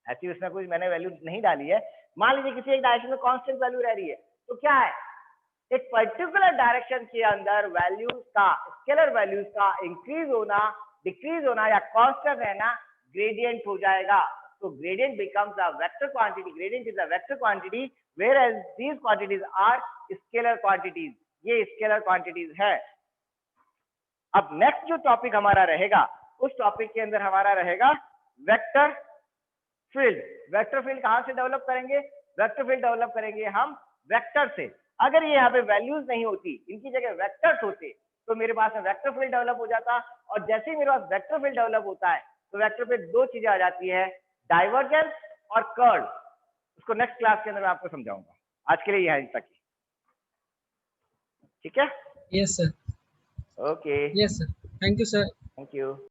ऐसी उसमें कुछ मैंने वैल्यू नहीं डाली है। मान लीजिए किसी एक डायरेक्शन में कांस्टेंट वैल्यू रह रही है, तो क्या है, एक पर्टिकुलर डायरेक्शन के अंदर वैल्यूज का, स्केलर वैल्यूज का इंक्रीज होना, डिक्रीज होना या कांस्टेंट रहना ग्रेडियंट हो जाएगा। तो gradient becomes a vector quantity. Gradient is a vector quantity, whereas these quantities are scalar quantities. ये scalar quantities है। अब नेक्स्ट जो टॉपिक हमारा रहेगा, उस टॉपिक के अंदर हमारा रहेगा वेक्टर फील्ड। वेक्टर फील्ड कहां से डेवलप करेंगे? वेक्टर फील्ड डेवलप करेंगे हम वेक्टर से। अगर ये यहाँ पे वैल्यूज नहीं होती, इनकी जगह वेक्टर्स होते, तो मेरे पास में वेक्टर फील्ड डेवलप हो जाता। और जैसे ही मेरे पास वेक्टर फील्ड डेवलप होता है, तो वेक्टर पे दो चीजें आ जाती है, डाइवर्जेंस और कर्ल। उसको नेक्स्ट क्लास के अंदर मैं आपको समझाऊंगा। आज के लिए यह तक ही, ठीक है? Yes sir. Okay, yes sir, thank you sir. Thank you.